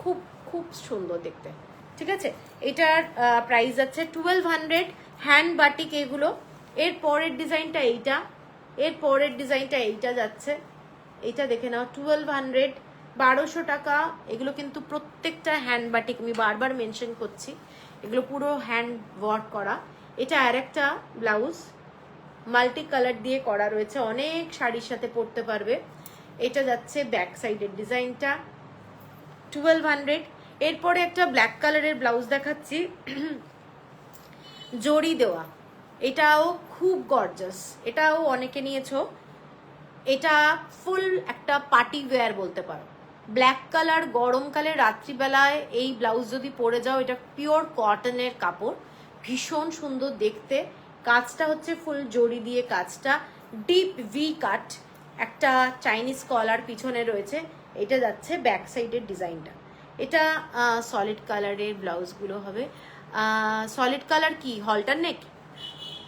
খুব খুব সুন্দর দেখতে, ঠিক আছে। এটার প্রাইস যাচ্ছে 1200, হ্যান্ড বাটিক এগুলো। এর পরের ডিজাইনটা এইটা, এর পরের ডিজাইনটা এইটা যাচ্ছে, এইটা দেখে নাও 1200, 1200 টাকা। এগুলো কিন্তু প্রত্যেকটা হ্যান্ড বাটিক, আমি বারবার মেনশন করছি, এগুলো পুরো হ্যান্ড ওয়ার্ক করা। এটা আর একটা ব্লাউজ মাল্টি কালার দিয়ে করা রয়েছে, অনেক শাড়ির সাথে পরতে পারবে। এটা যাচ্ছে ব্যাক সাইডের ডিজাইনটা 1200। এরপরে একটা ব্ল্যাক কালারের ব্লাউজ দেখাচ্ছি, জড়ি দেওয়া, এটাও খুব গর্জাস, এটাও অনেকে নিয়েছো। এটা ফুল একটা পার্টি ওয়্যার বলতে পারো। ব্ল্যাক কালার, গরমকালে রাত্রিবেলায় এই ব্লাউজ যদি পরে যাও, এটা পিওর কটনের কাপড়, ভীষণ সুন্দর দেখতে। কাজটা হচ্ছে ফুল জড়ি দিয়ে কাজটা, ডিপ ভি কাট, একটা চাইনিজ কলার পিছনে রয়েছে। এটা যাচ্ছে ব্যাক সাইডের ডিজাইনটা। এটা সলিড কালারের ব্লাউজগুলো হবে। সলিড কালার কি হলটার নেক,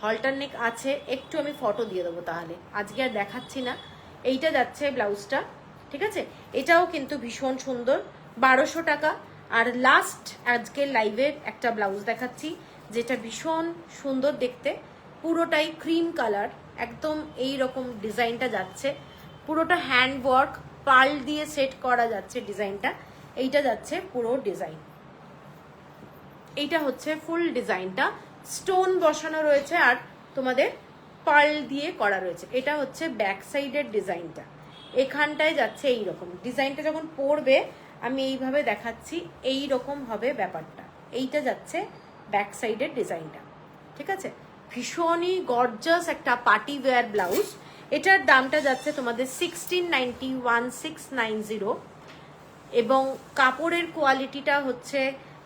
হলটার নেক আছে, একটু আমি ফটো দিয়ে দেবো তাহলে, আজকে আর দেখাচ্ছি না। এইটা যাচ্ছে ব্লাউজটা, ঠিক আছে। এটাও কিন্তু ভীষণ সুন্দর, 1200 টাকা। আর লাস্ট আজকের লাইভের একটা ব্লাউজ দেখাচ্ছি, যেটা ভীষণ সুন্দর দেখতে, পুরোটাই ক্রিম কালার, একদম এই রকম ডিজাইনটা যাচ্ছে, পুরোটা হ্যান্ড ওয়ার্ক, পার্ল দিয়ে সেট করা যাচ্ছে ডিজাইনটা। এইটা যাচ্ছে পুরো ডিজাইন, এইটা হচ্ছে ফুল ডিজাইনটা, স্টোন বসানো রয়েছে আর তোমাদের পার্ল দিয়ে করা রয়েছে। এটা হচ্ছে ব্যাক সাইডের ডিজাইনটা, এখানটায় যাচ্ছে এইরকম ডিজাইনটা। যখন পরবে আমি এইভাবে দেখাচ্ছি, এই রকম হবে ব্যাপারটা। এইটা যাচ্ছে ব্যাক সাইডের ডিজাইনটা, ঠিক আছে। ভীষণই গর্জাস একটা পার্টি ওয়্যার ব্লাউজ। এটার দামটা যাচ্ছে তোমাদের 1690, 1690। এবং কাপড়ের কোয়ালিটিটা হচ্ছে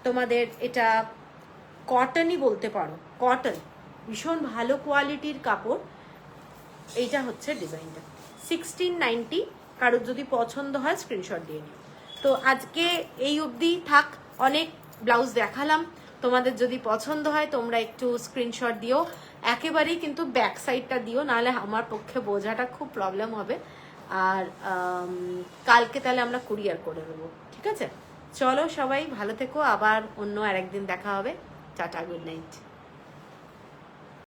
তোমাদের এটা কটনই বলতে পারো, কটন, ভীষণ ভালো কোয়ালিটির কাপড়। এইটা হচ্ছে ডিজাইনটা 1690। কারোর যদি পছন্দ হয় স্ক্রিনশট দিয়ে নিও। তো আজকে এই অবধি থাক, অনেক ব্লাউজ দেখালাম, তোমাদের যদি পছন্দ হয় তোমরা একটু স্ক্রিনশট দিও, একেবারেই কিন্তু ব্যাক সাইডটা দিও, নাহলে আমার পক্ষে বোঝাটা খুব প্রবলেম হবে। আর কালকে তাহলে আমরা কুরিয়ার করে দেবো, ঠিক আছে। চলো সবাই ভালো থেকো, আবার অন্য আরেকদিন দেখা হবে। Tata, good night.